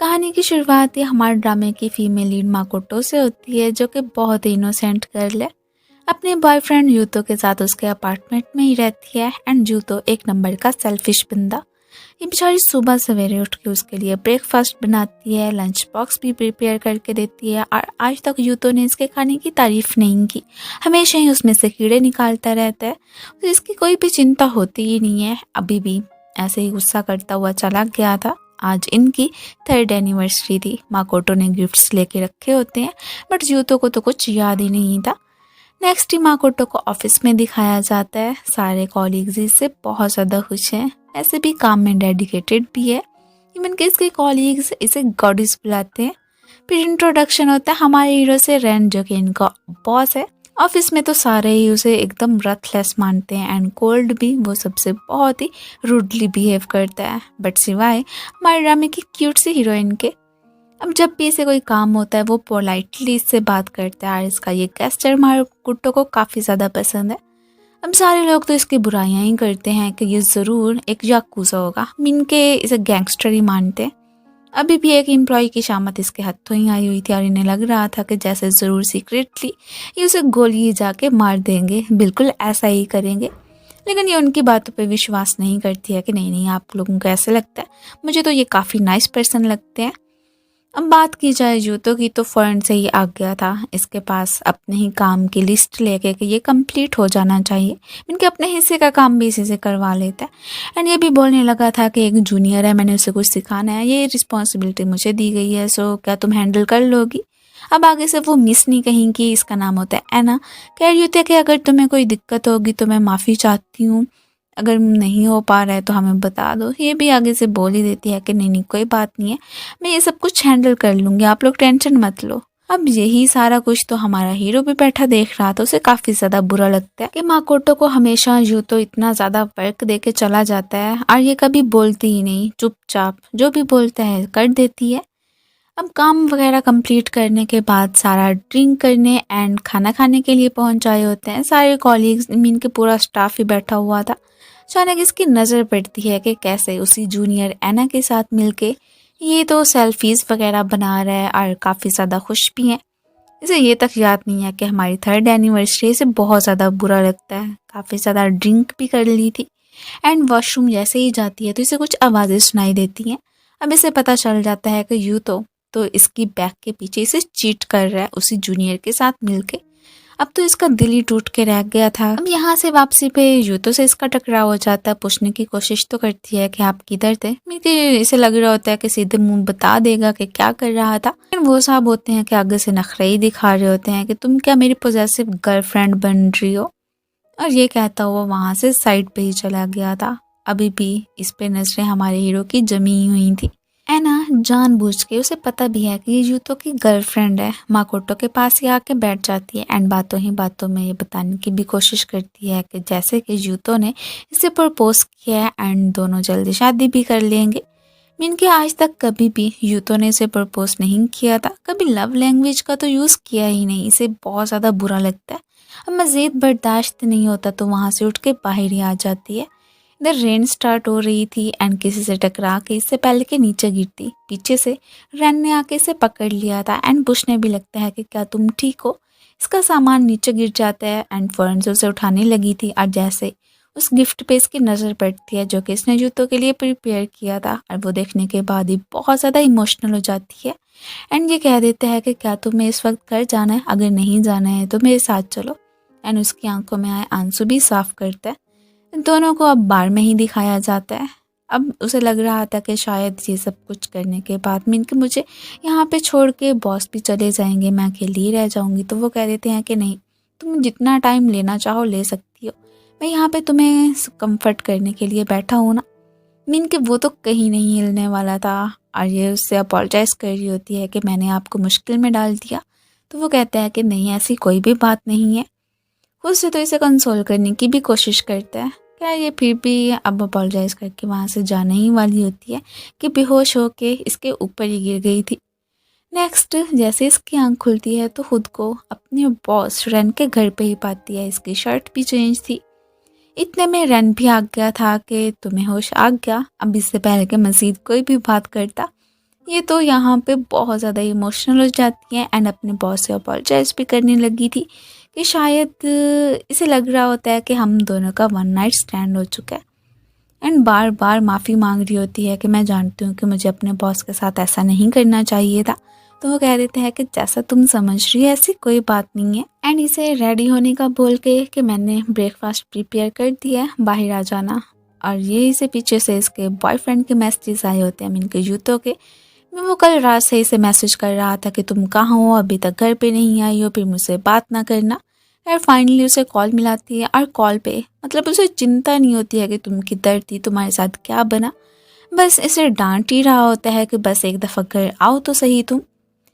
कहानी की शुरुआत ही हमारे ड्रामे की फीमेल लीड माकोटो से होती है, जो कि बहुत ही इनोसेंट गर्ल है। अपने बॉयफ्रेंड यूतो के साथ उसके अपार्टमेंट में ही रहती है एंड यूतो एक नंबर का सेल्फिश बंदा। ये बेचारी सुबह सवेरे उठ के उसके लिए ब्रेकफास्ट बनाती है, लंच बॉक्स भी प्रिपेयर करके देती है और आज तक यूतो ने इसके खाने की तारीफ नहीं की। हमेशा ही उसमें से कीड़े निकालता रहता है, तो इसकी कोई भी चिंता होती ही नहीं है। अभी भी ऐसे ही गुस्सा करता हुआ चला गया था। आज इनकी 3rd एनिवर्सरी थी। माकोटो ने गिफ्ट्स लेके रखे होते हैं बट यूतो को तो कुछ याद ही नहीं था। नेक्स्ट ही माकोटो को ऑफिस में दिखाया जाता है। सारे कॉलीग्स इससे बहुत ज़्यादा खुश हैं, ऐसे भी काम में डेडिकेटेड भी है। इवन कि इसके कॉलीग्स इसे गॉडिस बुलाते हैं। फिर इंट्रोडक्शन होता है हमारे हीरो से, रेन, जो कि इनका बॉस है। ऑफिस में तो सारे ही उसे एकदम रथलेस मानते हैं एंड कोल्ड भी वो सबसे बहुत ही रूडली बिहेव करता है, बट सिवाय हमारे ड्रामे की क्यूट सी हीरोइन के। अब जब भी इसे कोई काम होता है वो पोलाइटली इससे बात करता है और इसका ये गेस्चर हमारे कुट्टो को काफ़ी ज़्यादा पसंद है। अब सारे लोग तो इसकी बुराइयां ही करते हैं कि ये ज़रूर एक याकूजा होगा, मीन के इसे गैंगस्टर ही मानते हैं। अभी भी एक एम्प्लॉय की शामत इसके हाथों ही आई हुई थी और इन्हें लग रहा था कि जैसे ज़रूर सीक्रेटली ये उसे गोली जाके मार देंगे, बिल्कुल ऐसा ही करेंगे। लेकिन ये उनकी बातों पे विश्वास नहीं करती है कि नहीं नहीं, आप लोगों को ऐसे लगता है, मुझे तो ये काफ़ी नाइस पर्सन लगते हैं। अब बात की जाए जूतों की तो फ़ौरन से ही आ गया था इसके पास अपने ही काम की लिस्ट लेके कि ये कंप्लीट हो जाना चाहिए। इनके अपने हिस्से का काम भी इसी से करवा लेता है एंड ये भी बोलने लगा था कि एक जूनियर है, मैंने उसे कुछ सिखाना है, ये रिस्पॉन्सिबिलिटी मुझे दी गई है, सो क्या तुम हैंडल कर लोगी। अब आगे से वो मिस नहीं कहेंगी, इसका नाम होता है एना। कह रही होती है कि अगर तुम्हें कोई दिक्कत होगी तो मैं माफ़ी चाहती हूँ, अगर नहीं हो पा रहा है तो हमें बता दो। ये भी आगे से बोल ही देती है कि नहीं नहीं कोई बात नहीं है, मैं ये सब कुछ हैंडल कर लूँगी, आप लोग टेंशन मत लो। अब यही सारा कुछ तो हमारा हीरो भी बैठा देख रहा था, उसे काफ़ी ज़्यादा बुरा लगता है कि माकोटो को हमेशा यूं तो इतना ज़्यादा वर्क दे के चला जाता है और ये कभी बोलती ही नहीं, चुपचाप जो भी बोलता है कर देती है। अब काम वगैरह कंप्लीट करने के बाद सारा ड्रिंक करने एंड खाना खाने के लिए पहुंच आए होते हैं। सारे कॉलीग्स, मीन के पूरा स्टाफ ही बैठा हुआ था। अचानक इसकी नज़र पड़ती है कि कैसे उसी जूनियर एना के साथ मिलके ये तो सेल्फीज वगैरह बना रहा है और काफ़ी ज़्यादा खुश भी हैं। इसे ये तक याद नहीं है कि हमारी 3rd एनिवर्सरी से बहुत ज़्यादा बुरा लगता है। काफ़ी ज़्यादा ड्रिंक भी कर ली थी एंड वॉशरूम जैसे ही जाती है तो इसे कुछ आवाज़ें सुनाई देती हैं। अब इसे पता चल जाता है कि यूं तो इसकी बैक के पीछे इसे चीट कर रहा है उसी जूनियर के साथ मिलके। अब तो इसका दिल ही टूट के रह गया था। अब यहाँ से वापसी पे यूतो से इसका टकराव हो जाता है। पूछने की कोशिश तो करती है कि आप किधर थे, मेरे इसे लग रहा होता है कि सीधे मुंह बता देगा कि क्या कर रहा था। वो साहब होते हैं कि आगे से नखरे ही दिखा रहे होते हैं कि तुम क्या मेरी पॉजेसिव गर्लफ्रेंड बन रही हो, और ये कहता हुआ वहां से साइड पे ही चला गया था। अभी भी इस पे नजरें हमारे हीरो की जमी हुई थी। एना जानबूझ के, उसे पता भी है कि ये यूतो की गर्लफ्रेंड है, माकोटो के पास ही आके बैठ जाती है एंड बातों ही बातों में ये बताने की भी कोशिश करती है कि जैसे कि यूतो ने इसे प्रपोज किया है एंड दोनों जल्दी शादी भी कर लेंगे। मीन के आज तक कभी भी यूतो ने इसे प्रपोज नहीं किया था, कभी लव लैंग्वेज का तो यूज़ किया ही नहीं। इसे बहुत ज़्यादा बुरा लगता है। अब मज़ीद बर्दाश्त नहीं होता तो वहाँ से उठ के बाहर ही आ जाती है। इधर रेन स्टार्ट हो रही थी एंड किसी से टकरा के इससे पहले के नीचे गिरती, पीछे से रेन ने आके इसे पकड़ लिया था एंड पूछने भी लगता है कि क्या तुम ठीक हो। इसका सामान नीचे गिर जाता है एंड फौरन से उसे उठाने लगी थी और जैसे उस गिफ्ट पे इसकी नज़र पड़ती है जो कि इसने जूतों के लिए प्रिपेयर किया था, और वो देखने के बाद ही बहुत ज़्यादा इमोशनल हो जाती है एंड ये कह देते हैं कि क्या तुम्हें इस वक्त घर जाना है, अगर नहीं जाना है तो मेरे साथ चलो। एंड उसकी आंखों में आए आंसू भी साफ करता है। दोनों को अब बार में ही दिखाया जाता है। अब उसे लग रहा था कि शायद ये सब कुछ करने के बाद मीन कि मुझे यहाँ पे छोड़ के बॉस भी चले जाएंगे, मैं अकेली ही रह जाऊंगी। तो वो कह देते हैं कि नहीं, तुम जितना टाइम लेना चाहो ले सकती हो, मैं यहाँ पे तुम्हें कंफर्ट करने के लिए बैठा हूँ ना। मीन कि वो तो कहीं नहीं हिलने वाला था और ये उससे अपोलोजाइज कर रही होती है कि मैंने आपको मुश्किल में डाल दिया। तो वो कहता है कि नहीं, ऐसी कोई भी बात नहीं है। खुद से तो इसे कंसोल करने की भी कोशिश करता है। क्या ये फिर भी अब अपोलोजाइज करके वहाँ से जाने ही वाली होती है कि बेहोश होके इसके ऊपर ही गिर गई थी। नेक्स्ट जैसे इसकी आंख खुलती है तो खुद को अपने बॉस रेन के घर पे ही पाती है। इसकी शर्ट भी चेंज थी। इतने में रेन भी आ गया था कि तुम्हें होश आ गया। अब इससे पहले कि मजीद कोई भी बात करता, ये तो यहाँ पे बहुत ज़्यादा इमोशनल हो जाती है एंड अपने बॉस से अपोलोजाइज भी करने लगी थी कि शायद इसे लग रहा होता है कि हम दोनों का वन नाइट स्टैंड हो चुका है एंड बार बार माफ़ी मांग रही होती है कि मैं जानती हूँ कि मुझे अपने बॉस के साथ ऐसा नहीं करना चाहिए था। तो वो कह देते हैं कि जैसा तुम समझ रही है ऐसी कोई बात नहीं है एंड इसे रेडी होने का बोल के कि मैंने ब्रेकफास्ट प्रिपेयर कर दिया है, बाहर आ जाना। और ये इसे पीछे से इसके बॉयफ्रेंड के मैसेजेस आए होते हैं इनके जूतों के। मैं वो कल रात से इसे मैसेज कर रहा था कि तुम कहाँ हो, अभी तक घर पे नहीं आई हो, फिर मुझसे बात ना करना। यार फाइनली उसे कॉल मिलाती है और कॉल पे मतलब उसे चिंता नहीं होती है कि तुम किधर थी, तुम्हारे साथ क्या बना। बस इसे डांट ही रहा होता है कि बस एक दफ़ा घर आओ तो सही तुम।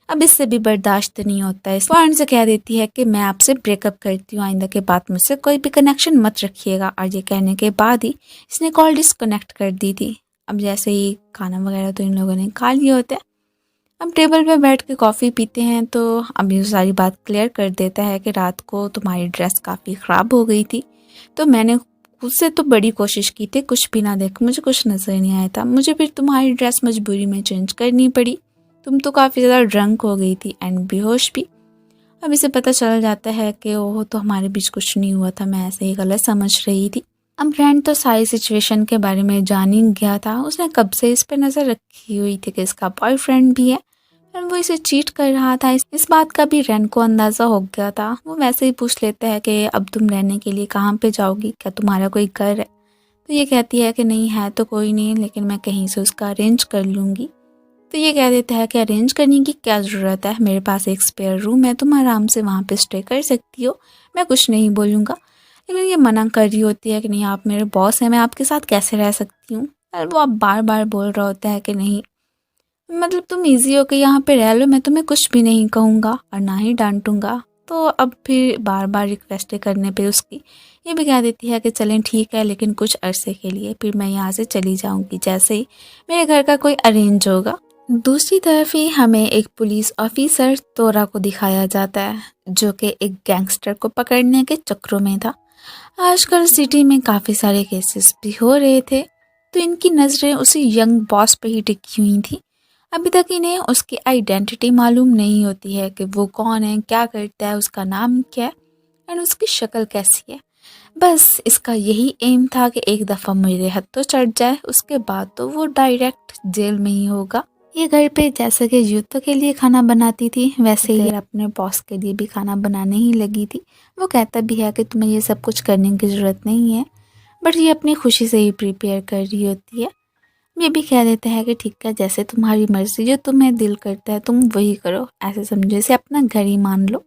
अब इससे भी बर्दाश्त नहीं होता है। फौरन से कह देती है कि मैं आपसे ब्रेकअप करती हूँ, आइंदा के बाद मुझसे कोई भी कनेक्शन मत रखिएगा। और ये कहने के बाद ही इसने कॉल डिस्कनेक्ट कर दी थी। अब जैसे ही खाना वगैरह तो इन लोगों ने खा लिए होते हैं, अब टेबल पे बैठ के कॉफ़ी पीते हैं तो अब ये सारी बात क्लियर कर देता है कि रात को तुम्हारी ड्रेस काफ़ी ख़राब हो गई थी, तो मैंने खुद से तो बड़ी कोशिश की थी कुछ भी ना देख, मुझे कुछ नज़र नहीं आया था, मुझे फिर तुम्हारी ड्रेस मजबूरी में चेंज करनी पड़ी। तुम तो काफ़ी ज़्यादा ड्रंक हो गई थी एंड बेहोश भी। अब इसे पता चल जाता है कि ओह तो हमारे बीच कुछ नहीं हुआ था, मैं ऐसे ही गलत समझ रही थी। अब फ्रेंड तो सारी सिचुएशन के बारे में जान ही गया था, उसने कब से इस पे नज़र रखी हुई थी कि इसका बॉयफ्रेंड भी है और वो इसे चीट कर रहा था। इस बात का भी रैन को अंदाज़ा हो गया था। वो वैसे ही पूछ लेता है कि अब तुम रहने के लिए कहाँ पे जाओगी, क्या तुम्हारा कोई घर है? तो ये कहती है कि नहीं है तो कोई नहीं, लेकिन मैं कहीं से उसका अरेंज कर लूँगी। तो ये कह देता है कि अरेंज करने की क्या ज़रूरत है, मेरे पास एक स्पेयर रूम है, तुम आराम से वहाँ पे स्टे कर सकती हो, मैं कुछ नहीं बोलूँगा। लेकिन ये मना कर रही होती है कि नहीं आप मेरे बॉस हैं, मैं आपके साथ कैसे रह सकती हूँ। और वो अब बार बार बोल रहा होता है कि नहीं मतलब तुम इजी हो के यहाँ पे रह लो, मैं तुम्हें कुछ भी नहीं कहूँगा और ना ही डांटूंगा। तो अब फिर बार बार रिक्वेस्ट करने पे उसकी ये भी कह देती है कि चलें ठीक है, लेकिन कुछ अरसे के लिए, फिर मैं यहाँ से चली जाऊँगी जैसे ही मेरे घर का कोई अरेंज होगा। दूसरी तरफ ही हमें एक पुलिस ऑफिसर तोरा को दिखाया जाता है जो कि एक गैंगस्टर को पकड़ने के चक्रों में था। आजकल सिटी में काफ़ी सारे केसेस भी हो रहे थे, तो इनकी नज़रें उसी यंग बॉस पे ही टिकी हुई थी। अभी तक इन्हें उसकी आइडेंटिटी मालूम नहीं होती है कि वो कौन है, क्या करता है, उसका नाम क्या है एंड उसकी शक्ल कैसी है। बस इसका यही एम था कि एक दफ़ा मेरे हत्थों चढ़ जाए, उसके बाद तो वो डायरेक्ट जेल में ही होगा। ये घर पे जैसे कि यूतो के लिए खाना बनाती थी वैसे ही अपने बॉस के लिए भी खाना बनाने ही लगी थी। वो कहता भी है कि तुम्हें ये सब कुछ करने की ज़रूरत नहीं है, बट ये अपनी खुशी से ही प्रिपेयर कर रही होती है। ये भी कह देता है कि ठीक है जैसे तुम्हारी मर्जी, जो तुम्हें दिल करता है तुम वही करो, ऐसे समझो इसे अपना घर ही मान लो।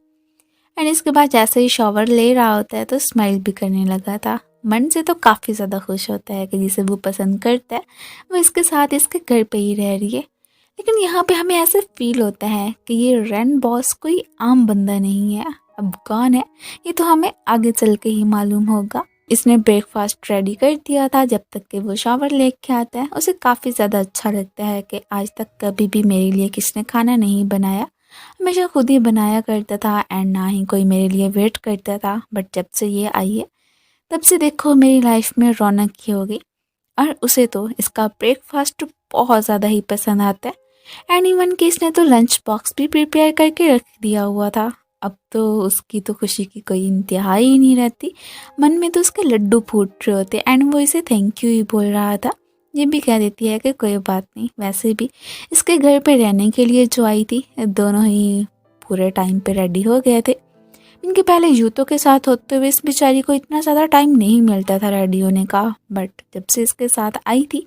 एंड इसके बाद जैसे ही शॉवर ले रहा होता है तो स्माइल भी करने लगा था। मन से तो काफ़ी ज़्यादा खुश होता है कि जिसे वो पसंद करता है वो इसके साथ इसके घर पे ही रह रही है। लेकिन यहाँ पे हमें ऐसे फील होता है कि ये रैन बॉस कोई आम बंदा नहीं है। अब कौन है ये तो हमें आगे चल के ही मालूम होगा। इसने ब्रेकफास्ट रेडी कर दिया था जब तक कि वो शावर लेके आता है। उसे काफ़ी ज़्यादा अच्छा लगता है कि आज तक कभी भी मेरे लिए किसने खाना नहीं बनाया, हमेशा खुद ही बनाया करता था एंड ना ही कोई मेरे लिए वेट करता था। बट जब से ये आई है तब से देखो मेरी लाइफ में रौनक ही हो गई। और उसे तो इसका ब्रेकफास्ट बहुत ज़्यादा ही पसंद आता है एंड इवन कि इसने तो लंच बॉक्स भी प्रिपेयर करके रख दिया हुआ था। अब तो उसकी तो खुशी की कोई इंतहा ही नहीं रहती, मन में तो उसके लड्डू फूट रहे होते एंड वो इसे थैंक यू ही बोल रहा था। ये भी कह देती है कि कोई बात नहीं, वैसे भी इसके घर पे रहने के लिए जो आई थी दोनों ही पूरे टाइम पे रेडी हो गए थे। इनके पहले यूतो के साथ होते हुए इस बेचारी को इतना ज़्यादा टाइम नहीं मिलता था रेडी होने का, बट जब से इसके साथ आई थी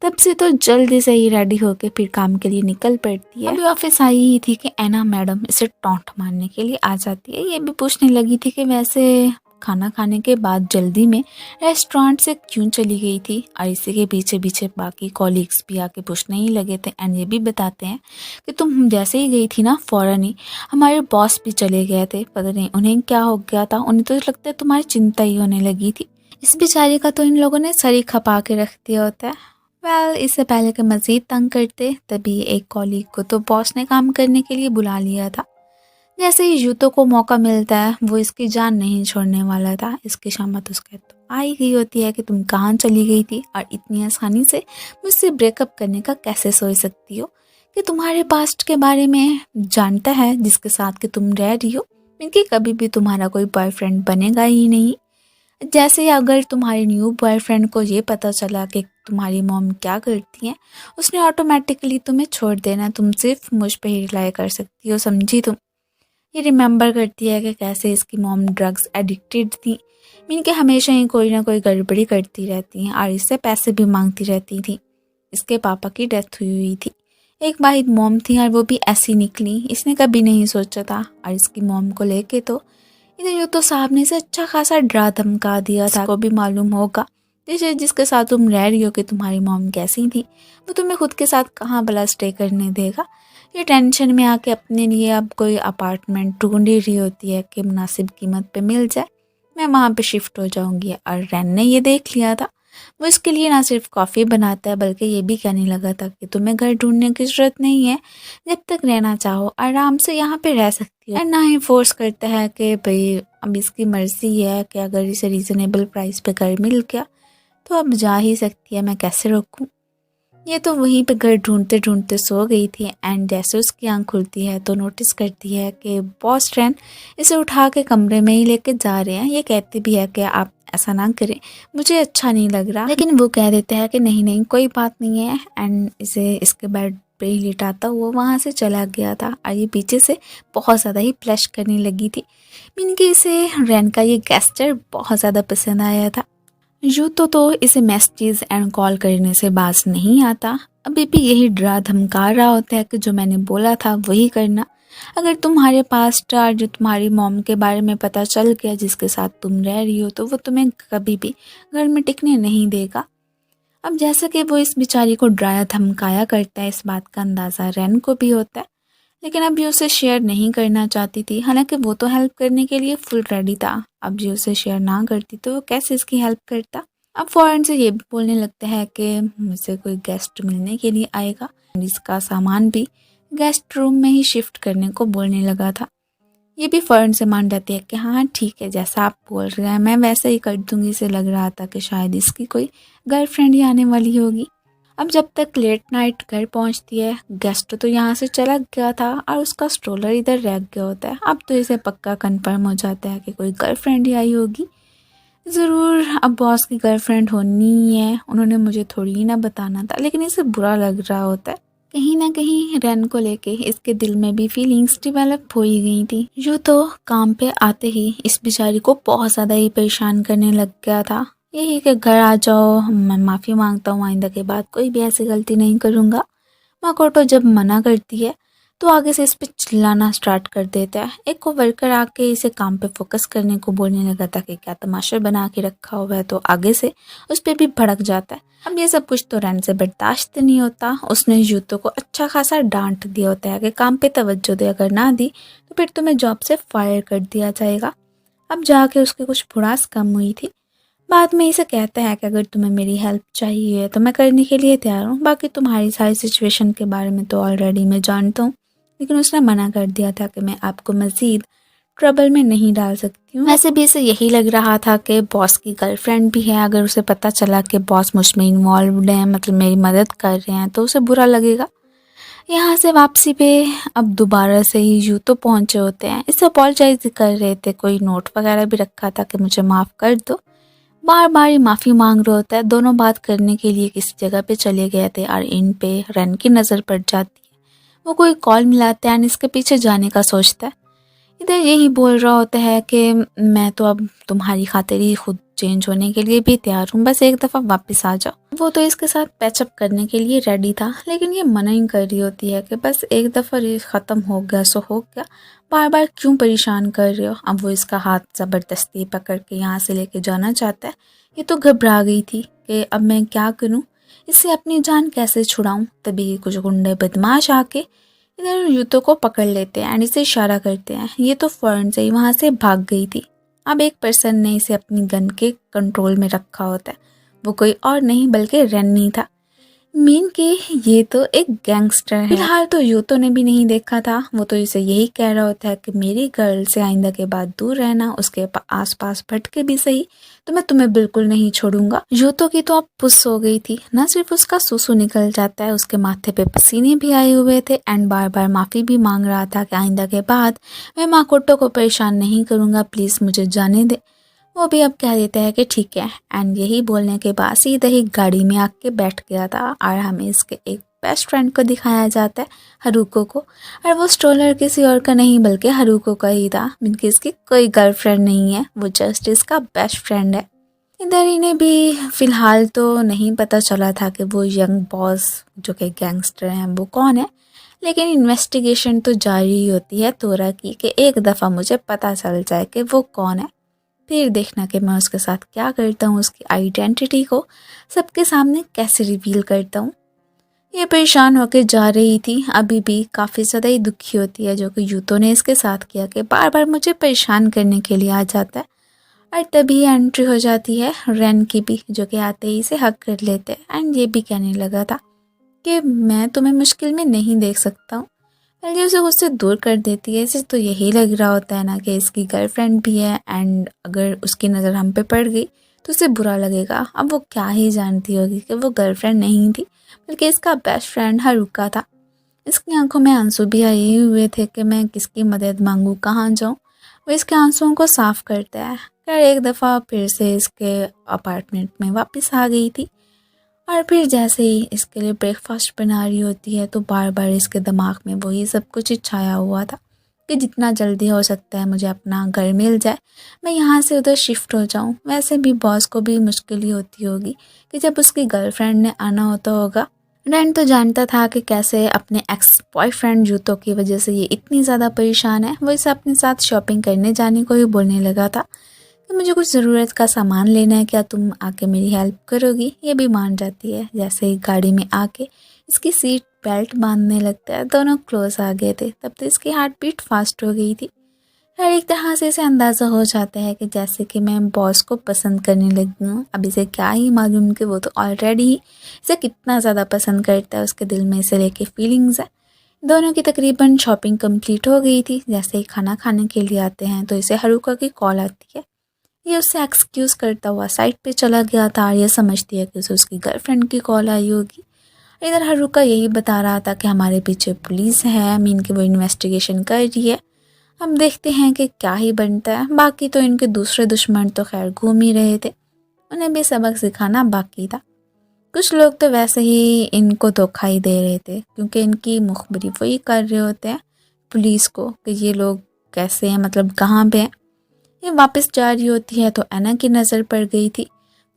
तब से तो जल्दी से ही रेडी होके फिर काम के लिए निकल पड़ती है। अभी ऑफिस आई ही थी कि एना मैडम इसे टॉन्ट मारने के लिए आ जाती है। ये भी पूछने लगी थी कि वैसे खाना खाने के बाद जल्दी में रेस्टोरेंट से क्यों चली गई थी। और इसी के पीछे पीछे बाकी कॉलीग्स भी आके पूछने ही लगे थे एंड ये भी बताते हैं कि तुम जैसे ही गई थी ना फौरन ही हमारे बॉस भी चले गए थे, पता नहीं उन्हें क्या हो गया था, उन्हें तो लगता है तुम्हारी चिंता ही होने लगी थी। इस बेचारी का तो इन लोगों ने सर ही खपा के रख दिया होता है। इससे पहले कि मज़ीद तंग करते तभी एक कॉलीग को तो बॉस ने काम करने के लिए बुला लिया था। जैसे ही यूतो को मौका मिलता है वो इसकी जान नहीं छोड़ने वाला था। इसकी शामत उसके तो आ ही गई होती है कि तुम कहाँ चली गई थी और इतनी आसानी से मुझसे ब्रेकअप करने का कैसे सोच सकती हो, कि तुम्हारे पास्ट के बारे में जानता है जिसके साथ कि तुम रह रही हो, क्योंकि कभी भी तुम्हारा कोई बॉयफ्रेंड बनेगा ही नहीं। जैसे अगर तुम्हारे न्यू बॉयफ्रेंड को ये पता चला कि तुम्हारी मॉम क्या करती हैं, उसने ऑटोमेटिकली तुम्हें छोड़ देना, तुम सिर्फ मुझ पे ही रिलाई कर सकती हो, समझी तुम। ये रिमेंबर करती है कि कैसे इसकी मॉम ड्रग्स एडिक्टेड थी, मीन के हमेशा ही कोई ना कोई गड़बड़ी करती रहती हैं और इससे पैसे भी मांगती रहती थी। इसके पापा की डेथ हुई थी, एक वाहिद मॉम थी और वो भी ऐसी निकली, इसने कभी नहीं सोचा था। और इसकी मॉम को लेके तो इधर यूँ तो साहब ने इसे अच्छा खासा डरा धमका दिया था, को भी मालूम होगा जैसे जिसके साथ तुम रह रही हो कि तुम्हारी मॉम कैसी थी, वो तुम्हें खुद के साथ कहाँ भला स्टे करने देगा। ये टेंशन में आके अपने लिए अब कोई अपार्टमेंट ढूंढ ही रही होती है कि मुनासिब कीमत पे मिल जाए, मैं वहाँ पे शिफ्ट हो जाऊँगी। और रैन ने ये देख लिया था, वो इसके लिए ना सिर्फ कॉफ़ी बनाता है बल्कि ये भी कहने लगा था कि तुम्हें घर ढूंढने की ज़रूरत नहीं है, जब तक रहना चाहो आराम से यहाँ पे रह सकती हो। और ना ही फोर्स करता है कि भाई अब इसकी मर्ज़ी है कि अगर इसे रीज़नेबल प्राइस पे घर मिल गया तो अब जा ही सकती है, मैं कैसे रोकूं। ये तो वहीं पे घर ढूंढते ढूंढते सो गई थी एंड जैसे उसकी आंख खुलती है तो नोटिस करती है कि बॉस रैन इसे उठा के कमरे में ही लेके जा रहे हैं। ये कहती भी है कि आप ऐसा ना करें, मुझे अच्छा नहीं लग रहा, लेकिन वो कह देते हैं कि नहीं नहीं कोई बात नहीं है एंड इसे इसके बेड पे ही लिटाता हुआ वहाँ से चला गया था। और ये पीछे से बहुत ज़्यादा ही फ्लश करने लगी थी, मीन कि इसे रैन का ये गेस्चर बहुत ज़्यादा पसंद आया था। यूँ तो इसे मैसेजेस एंड कॉल करने से बाज नहीं आता, अभी भी यही डरा धमका रहा होता है कि जो मैंने बोला था वही करना। अगर तुम्हारे पास जो तुम्हारी मॉम के बारे में पता चल गया जिसके साथ तुम रह रही हो तो वो तुम्हें कभी भी घर में टिकने नहीं देगा। अब जैसा कि वो इस बेचारी को डराया धमकाया करता है, इस बात का अंदाज़ा रैन को भी होता है, लेकिन अब ये उसे शेयर नहीं करना चाहती थी। हालांकि वो तो हेल्प करने के लिए फुल रेडी था, अब ये उसे शेयर ना करती तो वो कैसे इसकी हेल्प करता। अब फ़ौरन से ये भी बोलने लगता है कि मुझसे कोई गेस्ट मिलने के लिए आएगा, इसका सामान भी गेस्ट रूम में ही शिफ्ट करने को बोलने लगा था। ये भी फ़ौरन से मान जाती है कि हाँ ठीक है, जैसा आप बोल रहे हैं मैं वैसे ही कर दूँगी। इसे लग रहा था कि शायद इसकी कोई गर्लफ्रेंड ही आने वाली होगी। अब जब तक लेट नाइट घर पहुंचती है, गेस्ट तो यहाँ से चला गया था और उसका स्ट्रोलर इधर रह गया होता है। अब तो इसे पक्का कंफर्म हो जाता है कि कोई गर्लफ्रेंड ही आई होगी, ज़रूर अब बॉस की गर्लफ्रेंड होनी ही है, उन्होंने मुझे थोड़ी ही ना बताना था। लेकिन इसे बुरा लग रहा होता है, कहीं ना कहीं रैन को लेके इसके दिल में भी फीलिंग्स डेवलप हो ही गई थी। यूँ तो काम पे आते ही इस बेचारी को बहुत ज़्यादा ही परेशान करने लग गया था, यही कि घर आ जाओ, मैं माफ़ी मांगता हूँ, आइंदा के बाद कोई भी ऐसी गलती नहीं करूँगा। माकोटो जब मना करती है तो आगे से इस पे चिल्लाना स्टार्ट कर देता है। एक को वर्कर आके इसे काम पे फोकस करने को बोलने लगा था कि क्या तमाशा बना के रखा हुआ है, तो आगे से उस पर भी भड़क जाता है। अब ये सब कुछ तो रैन से बर्दाश्त नहीं होता, उसने यूतो को अच्छा खासा डांट दिया होता है कि काम पे तवज्जो दे, अगर ना दी तो फिर तुम्हें जॉब से फायर कर दिया जाएगा। अब जाके उसकी कुछ भड़ास कम हुई थी। बाद में इसे कहता है कि अगर तुम्हें मेरी हेल्प चाहिए तो मैं करने के लिए तैयार हूँ, बाकी तुम्हारी सारी सिचुएशन के बारे में तो ऑलरेडी मैं जानता हूँ। लेकिन उसने मना कर दिया था कि मैं आपको मज़ीद ट्रबल में नहीं डाल सकती हूँ। वैसे भी इसे यही लग रहा था कि बॉस की गर्लफ्रेंड भी है, अगर उसे पता चला कि बॉस मुझ में इन्वॉल्व हैं, मतलब मेरी मदद कर रहे हैं, तो उसे बुरा लगेगा। यहाँ से वापसी पे अब दोबारा से ही यूँ तो पहुँचे होते हैं, इससे अपॉलोजाइज कर रहे थे, कोई नोट वगैरह भी रखा था कि मुझे माफ़ कर दो, बार बार ही माफ़ी मांग रहा होता है। दोनों बात करने के लिए किसी जगह पे चले गए थे और इन पे रन की नज़र पड़ जाती है। वो कोई कॉल मिलाता है और इसके पीछे जाने का सोचता है। इधर यही बोल रहा होता है कि मैं तो अब तुम्हारी खातिर ही खुद चेंज होने के लिए भी तैयार हूँ, बस एक दफ़ा वापस आ जाओ। वो तो इसके साथ पैचअप करने के लिए रेडी था, लेकिन ये मना ही कर रही होती है कि बस एक दफ़ा ख़त्म हो गया सो हो गया, बार बार क्यों परेशान कर रहे हो। अब वो इसका हाथ ज़बरदस्ती पकड़ के यहाँ से लेके जाना चाहता है। ये तो घबरा गई थी कि अब मैं क्या करूँ, इससे अपनी जान कैसे छुड़ाऊँ। तभी कुछ गुंडे बदमाश आके इधर यूतो को पकड़ लेते हैं एंड इसे इशारा करते हैं। ये तो फ़ौरन से ही वहाँ से भाग गई थी। अब एक पर्सन ने इसे अपनी गन के कंट्रोल में रखा होता है, वो कोई और नहीं बल्कि रैन था। मीन के ये तो एक गैंगस्टर है। फिलहाल तो यूतो ने भी नहीं देखा था, वो तो इसे यही कह रहा होता है कि मेरी गर्ल से आइंदा के बाद दूर रहना, उसके आसपास भटके भी सही तो मैं तुम्हें बिल्कुल नहीं छोड़ूंगा। यूतो की तो अब पुस हो गई थी, न सिर्फ उसका सुसु निकल जाता है, उसके माथे पे पसीने भी आए हुए थे एंड बार बार माफी भी मांग रहा था कि आइंदा के बाद मैं माकोटो को परेशान नहीं करूंगा, प्लीज मुझे जाने दे। वो भी अब कह देता है कि ठीक है एंड यही बोलने के बाद सीधे ही गाड़ी में आके बैठ गया था और हमें इसके एक बेस्ट फ्रेंड को दिखाया जाता है, हरुको को। और वो स्ट्रोलर किसी और का नहीं बल्कि हरुको का ही था, क्योंकि इसकी कोई गर्लफ्रेंड नहीं है, वो जस्ट इसका बेस्ट फ्रेंड है। इधर इन्हें भी फिलहाल तो नहीं पता चला था कि वो यंग बॉस जो कि गैंगस्टर हैं वो कौन है, लेकिन इन्वेस्टिगेशन तो जारी ही होती है तोरा की कि एक दफ़ा मुझे पता चल जाए कि वो कौन है, फिर देखना कि मैं उसके साथ क्या करता हूँ, उसकी आइडेंटिटी को सबके सामने कैसे रिवील करता हूँ। ये परेशान होकर जा रही थी, अभी भी काफ़ी ज़्यादा ही दुखी होती है जो कि यूतो ने इसके साथ किया कि बार बार मुझे परेशान करने के लिए आ जाता है। और तभी एंट्री हो जाती है रेन की भी, जो कि आते ही इसे हक कर लेते हैं एंड ये भी कहने लगा था कि मैं तुम्हें मुश्किल में नहीं देख सकता हूँ। एलजी उसे उससे दूर कर देती है। इसे तो यही लग रहा होता है ना कि इसकी गर्लफ्रेंड भी है एंड अगर उसकी नज़र हम पे पड़ गई तो उसे बुरा लगेगा। अब वो क्या ही जानती होगी कि वो गर्लफ्रेंड नहीं थी बल्कि इसका बेस्ट फ्रेंड हरुका था। इसकी आंखों में आंसू भी आए हुए थे कि मैं किसकी मदद मांगूँ, कहाँ जाऊँ। वो इसके आंसुओं को साफ करता है। खैर एक दफ़ा फिर से इसके अपार्टमेंट में वापस आ गई थी और फिर जैसे ही इसके लिए ब्रेकफास्ट बना रही होती है तो बार बार इसके दिमाग में वही सब कुछ ही छाया हुआ था कि जितना जल्दी हो सकता है मुझे अपना घर मिल जाए, मैं यहाँ से उधर शिफ्ट हो जाऊँ। वैसे भी बॉस को भी मुश्किल ही होती होगी कि जब उसकी गर्लफ्रेंड ने आना होता होगा। रैन तो जानता था कि कैसे अपने एक्स बॉयफ्रेंड जूतों की वजह से ये इतनी ज़्यादा परेशान है। वो इसे अपने साथ शॉपिंग करने जाने को ही बोलने लगा था कि मुझे कुछ ज़रूरत का सामान लेना है, क्या तुम आके मेरी हेल्प करोगी। ये भी मान जाती है। जैसे ही गाड़ी में आके इसकी सीट बेल्ट बांधने लगता है, दोनों क्लोज आ गए थे। तब तो इसकी हार्ट बीट फास्ट हो गई थी। हर एक तरह से इसे अंदाज़ा हो जाता है कि जैसे कि मैं बॉस को पसंद करने लगी हूँ। अब इसे क्या ही मालूम कि वो तो ऑलरेडी ही इसे कितना ज़्यादा पसंद करता है, उसके दिल में इसे लेके फीलिंग्स है। दोनों की तकरीबन शॉपिंग कंप्लीट हो गई थी। जैसे ही खाना खाने के लिए आते हैं तो इसे हरुका की कॉल आती है। ये उससे एक्सक्यूज़ करता हुआ साइड पे चला गया था और ये समझती है कि उसे उसकी गर्लफ्रेंड की कॉल आई होगी। इधर हरुका यही बता रहा था कि हमारे पीछे पुलिस है, मीन कि वो इन्वेस्टिगेशन कर रही है। अब देखते हैं कि क्या ही बनता है। बाकी तो इनके दूसरे दुश्मन तो खैर घूम ही रहे थे, उन्हें भी सबक सिखाना बाकी था। कुछ लोग तो वैसे ही इनको धोखा ही दे रहे थे क्योंकि इनकी मुखबरी वही कर रहे होते हैं पुलिस को कि ये लोग कैसे हैं, मतलब कहाँ पे हैं। ये वापस जा रही होती है तो एना की नज़र पड़ गई थी।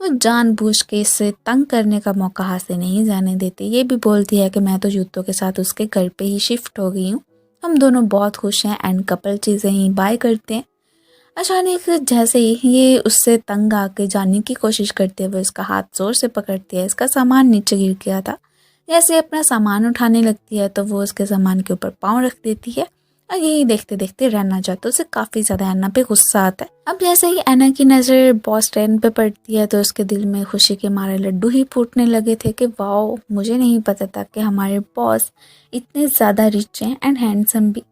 वो जानबूझ के इससे तंग करने का मौका हाथ से नहीं जाने देती। ये भी बोलती है कि मैं तो जूतों के साथ उसके घर पे ही शिफ्ट हो गई हूँ, हम दोनों बहुत खुश हैं एंड कपल चीज़ें ही बाय करते हैं। अचानक जैसे ही ये उससे तंग आके जाने की कोशिश करते हुए इसका हाथ जोर से पकड़ती है। इसका सामान नीचे गिर गया था। जैसे अपना सामान उठाने लगती है तो वो उसके सामान के ऊपर पाँव रख देती है और यही देखते देखते रहना चाहता, उसे काफ़ी ज़्यादा एना पे गुस्सा आता है। अब जैसे ही एना की नज़र बॉस रैन पे पड़ती है तो उसके दिल में खुशी के मारे लड्डू ही फूटने लगे थे कि वाओ, मुझे नहीं पता था कि हमारे बॉस इतने ज़्यादा रिच हैं एंड हैंडसम भी।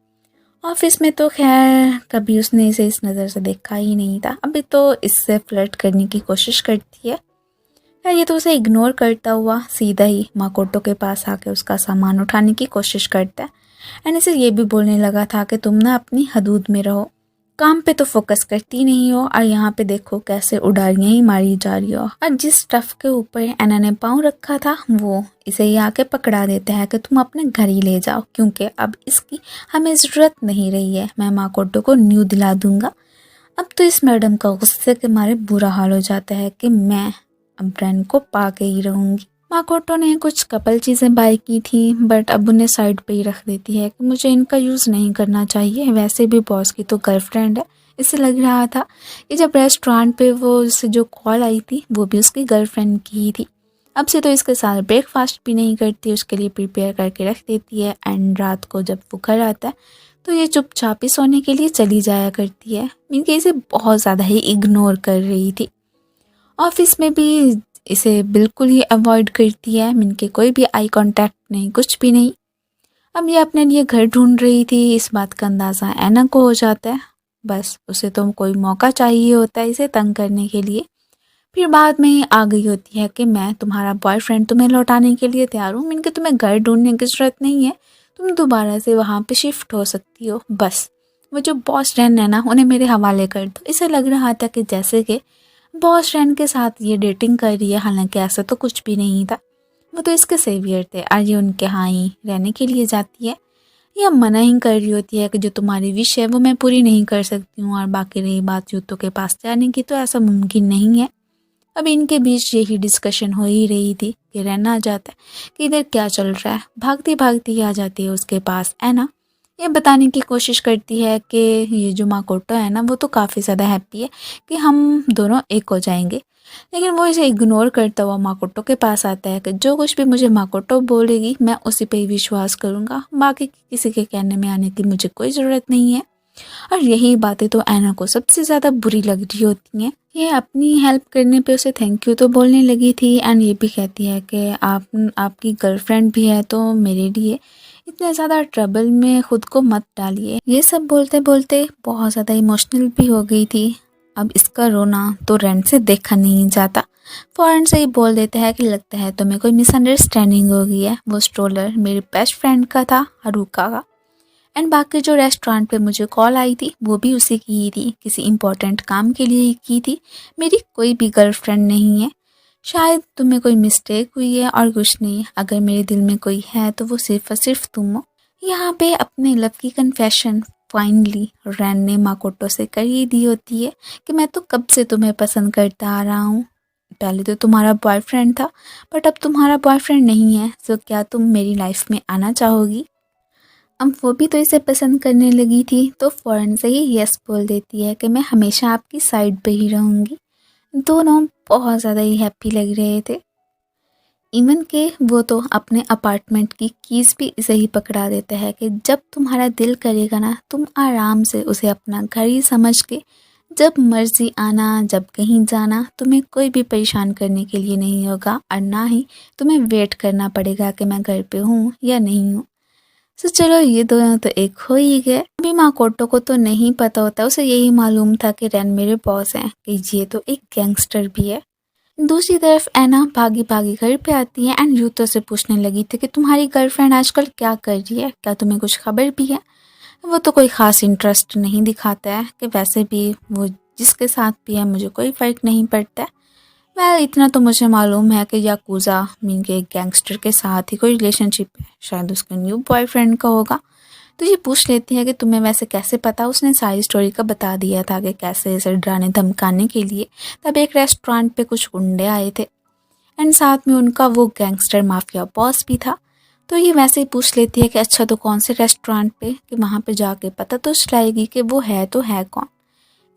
ऑफिस में तो खैर कभी उसने इसे इस नज़र से देखा ही नहीं था। अभी तो इससे फ्लर्ट करने की कोशिश करती है। ये तो उसे इग्नोर करता हुआ सीधा ही माकोटो के पास आके उसका सामान उठाने की कोशिश करता है एंड इसे ये भी बोलने लगा था कि तुम ना अपनी हदूद में रहो, काम पे तो फोकस करती नहीं हो और यहाँ पे देखो कैसे उड़ारियाँ ही मारी जा रही हो। और जिस स्टफ के ऊपर एना ने पाँव रखा था वो इसे ये आके पकड़ा देता है कि तुम अपने घर ही ले जाओ क्योंकि अब इसकी हमें ज़रूरत नहीं रही है, मैं माकोटो को न्यू दिला दूंगा। अब तो इस मैडम का गुस्से के मारे बुरा हाल हो जाता है कि मैं अब ब्रांड को पा के ही रहूँगी। माकोटो ने कुछ कपल चीज़ें बाय की थी बट अब उन्हें साइड पे ही रख देती है कि मुझे इनका यूज़ नहीं करना चाहिए। वैसे भी बॉस की तो गर्लफ्रेंड है। इससे लग रहा था कि जब रेस्टोरेंट पे वो उससे जो कॉल आई थी वो भी उसकी गर्लफ्रेंड की ही थी। अब से तो इसके साथ ब्रेकफास्ट भी नहीं करती, उसके लिए प्रिपेयर करके रख देती है एंड रात को जब वो घर आता है तो ये चुपचाप ही सोने के लिए चली जाया करती है। मीन कि इसे बहुत ज़्यादा ही इग्नोर कर रही थी। ऑफिस में भी इसे बिल्कुल ही अवॉइड करती है। मिनके कोई भी आई कांटेक्ट नहीं, कुछ भी नहीं। अब ये अपने लिए घर ढूंढ रही थी, इस बात का अंदाज़ा ऐना को हो जाता है। बस उसे तो कोई मौका चाहिए होता है इसे तंग करने के लिए। फिर बाद में आ गई होती है कि मैं तुम्हारा बॉयफ्रेंड, तुम्हें लौटाने के लिए तैयार हूँ। मिनके तुम्हें घर ढूंढने की ज़रूरत नहीं है, तुम दोबारा से वहाँ पे शिफ्ट हो सकती हो। बस वो जो बॉस रैन है ना, उन्हें मेरे हवाले कर दो। इसे लग रहा था कि जैसे कि बॉस रैन के साथ ये डेटिंग कर रही है, हालांकि ऐसा तो कुछ भी नहीं था। वो तो इसके सेवियर थे और ये उनके यहाँ ही रहने के लिए जाती है। ये मना ही कर रही होती है कि जो तुम्हारी विश है वो मैं पूरी नहीं कर सकती हूँ, और बाकी रही बात यूतो के पास जाने की, तो ऐसा मुमकिन नहीं है। अब इनके बीच यही डिस्कशन हो ही रही थी कि रहना आ जाता है कि इधर क्या चल रहा है। भागती भागती आ जाती है उसके पास ऐना। ये बताने की कोशिश करती है कि ये जो माकोटो है ना, वो तो काफ़ी ज़्यादा हैप्पी है कि हम दोनों एक हो जाएंगे। लेकिन वो इसे इग्नोर करता हुआ माकोटो के पास आता है कि जो कुछ भी मुझे माकोटो बोलेगी मैं उसी पे ही विश्वास करूँगा, बाकी किसी के कहने में आने की मुझे कोई ज़रूरत नहीं है। और यही बातें तो ऐना को सबसे ज़्यादा बुरी लग रही होती हैं। ये अपनी हेल्प करने पे उसे थैंक यू तो बोलने लगी थी, एंड ये भी कहती है कि आपकी गर्लफ्रेंड भी है तो मेरे लिए इतने ज़्यादा ट्रबल में ख़ुद को मत डालिए। ये सब बोलते बोलते बहुत ज़्यादा इमोशनल भी हो गई थी। अब इसका रोना तो रैन से देखा नहीं जाता। फ़ौरन से ही बोल देता है कि लगता है तुम्हें कोई मिसअंडरस्टैंडिंग हो गई है। वो स्ट्रोलर मेरी बेस्ट फ्रेंड का था, हारुका का। एंड बाकी जो रेस्टोरेंट पे मुझे कॉल आई थी वो भी उसी की ही थी, किसी इम्पोर्टेंट काम के लिए ही की थी। मेरी कोई भी गर्लफ्रेंड नहीं है। शायद तुम्हें कोई मिस्टेक हुई है और कुछ नहीं। अगर मेरे दिल में कोई है तो वो सिर्फ और सिर्फ तुम हो। यहाँ पे अपने लव की कन्फेशन फाइनली रैन ने माकोटो से कर ही दी होती है कि मैं तो कब से तुम्हें पसंद करता आ रहा हूँ। पहले तो तुम्हारा बॉयफ्रेंड था, बट अब तुम्हारा बॉयफ्रेंड नहीं है, तो क्या तुम मेरी लाइफ में आना चाहोगी। अब वो भी तो इसे पसंद करने लगी थी, तो फ़ौरन से ही यस बोल देती है कि मैं हमेशा आपकी साइड पे ही रहूँगी। दोनों बहुत ज़्यादा ही हैप्पी लग रहे थे। इवन के वो तो अपने अपार्टमेंट की कीज़ भी इसे ही पकड़ा देता है कि जब तुम्हारा दिल करेगा ना, तुम आराम से उसे अपना घर ही समझ के जब मर्जी आना, जब कहीं जाना। तुम्हें कोई भी परेशान करने के लिए नहीं होगा, और ना ही तुम्हें वेट करना पड़ेगा कि मैं घर पे हूँ या नहीं हूँ। तो चलो ये दोनों तो एक हो ही गए। अभी माकोटो को तो नहीं पता होता, उसे यही मालूम था कि रैन मेरे बॉस हैं, कि ये तो एक गैंगस्टर भी है। दूसरी तरफ ऐना भागी भागी घर पे आती है एंड यूतो से पूछने लगी थी कि तुम्हारी गर्लफ्रेंड आजकल क्या कर रही है, क्या तुम्हें कुछ खबर भी है। वो तो कोई ख़ास इंटरेस्ट नहीं दिखाता है, कि वैसे भी वो जिसके साथ भी है मुझे कोई फ़र्क नहीं पड़ता है। इतना तो मुझे मालूम है कि याकूज़ा मीन के एक गैंगस्टर के साथ ही कोई रिलेशनशिप है, शायद उसके न्यू बॉयफ्रेंड का होगा। तो ये पूछ लेती है कि तुम्हें वैसे कैसे पता। उसने सारी स्टोरी का बता दिया था कि कैसे इसे डराने धमकाने के लिए तब एक रेस्टोरेंट पे कुछ गुंडे आए थे, एंड साथ में उनका वो गैंगस्टर माफिया बॉस भी था। तो ये वैसे ही पूछ लेती है कि अच्छा तो कौन से रेस्टोरेंट पे, कि वहाँ पे जाके पता तो चलाएगी कि वो है तो है कौन।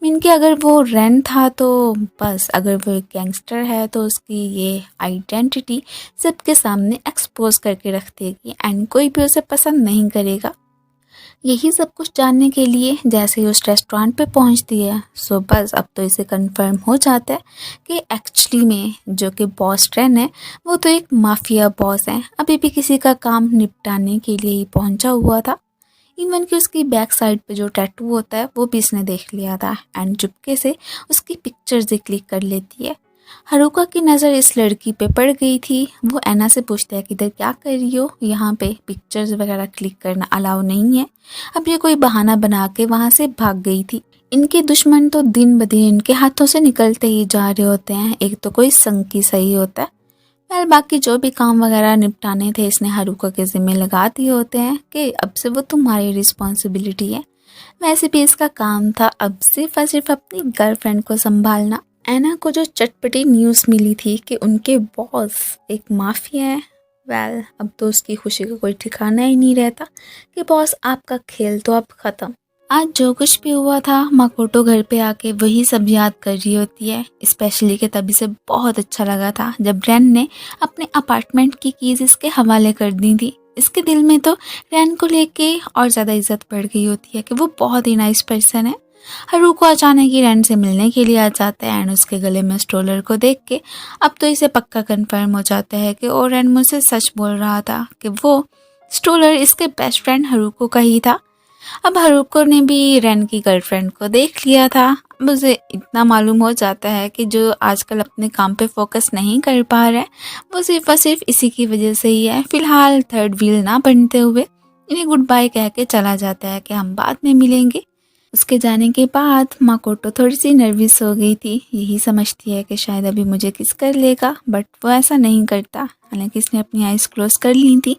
मीन कि अगर वो रैन था तो बस, अगर वो एक गैंगस्टर है तो उसकी ये आइडेंटिटी सबके सामने एक्सपोज करके रख देगी एंड कोई भी उसे पसंद नहीं करेगा। यही सब कुछ जानने के लिए जैसे ही उस रेस्टोरेंट पे पहुंचती है, सो बस अब तो इसे कंफर्म हो जाता है कि एक्चुअली में जो कि बॉस रैन है वो तो एक माफिया बॉस है, अभी भी किसी का काम निपटाने के लिए ही पहुंचा हुआ था। इवन कि उसकी बैक साइड पे जो टैटू होता है वो भी इसने देख लिया था एंड चुपके से उसकी पिक्चर्स ही क्लिक कर लेती है। हारुका की नज़र इस लड़की पे पड़ गई थी। वो ऐना से पूछता है कि इधर क्या कर रही हो, यहाँ पे पिक्चर्स वगैरह क्लिक करना अलाउ नहीं है। अब ये कोई बहाना बना के वहाँ से भाग गई थी। इनके दुश्मन तो दिन ब दिन इनके हाथों से निकलते ही जा रहे होते हैं, एक तो कोई संकी सही होता है। बाकी जो भी काम वगैरह निपटाने थे इसने हारुका के ज़िम्मे लगा दिए होते हैं कि अब से वो तुम्हारी रिस्पॉन्सिबिलिटी है। वैसे भी इसका काम था अब सिर्फ और सिर्फ अपनी गर्लफ्रेंड को संभालना। ऐना को जो चटपटी न्यूज़ मिली थी कि उनके बॉस एक माफिया है, अब तो उसकी खुशी का कोई ठिकाना ही नहीं रहता कि बॉस आपका खेल तो अब ख़त्म। आज जो कुछ भी हुआ था माकोटो घर पे आके वही सब याद कर रही होती है। स्पेशली कि तभी से बहुत अच्छा लगा था जब रैन ने अपने अपार्टमेंट की कीज इसके हवाले कर दी थी। इसके दिल में तो रैन को लेके और ज़्यादा इज्जत बढ़ गई होती है कि वो बहुत ही नाइस पर्सन है। हारुको अचानक ही रैन से मिलने के लिए आ जाता है एंड उसके गले में स्ट्रोलर को देख के अब तो इसे पक्का कन्फर्म हो जाता है कि ओ रैन मुझसे सच बोल रहा था कि वो स्ट्रोलर इसके बेस्ट फ्रेंड हारुको का ही था। अब हारुको ने भी रैन की गर्लफ्रेंड को देख लिया था। अब उसे इतना मालूम हो जाता है कि जो आजकल अपने काम पे फोकस नहीं कर पा रहा है वो सिर्फ और सिर्फ इसी की वजह से ही है। फिलहाल थर्ड व्हील ना बनते हुए इन्हें गुड बाय कह के चला जाता है कि हम बाद में मिलेंगे। उसके जाने के बाद माकोटो थोड़ी सी नर्वस हो गई थी, यही समझती है कि शायद अभी मुझे किस कर लेगा, बट वो ऐसा नहीं करता। हालांकि इसने अपनी आइज़ क्लोज कर ली थी।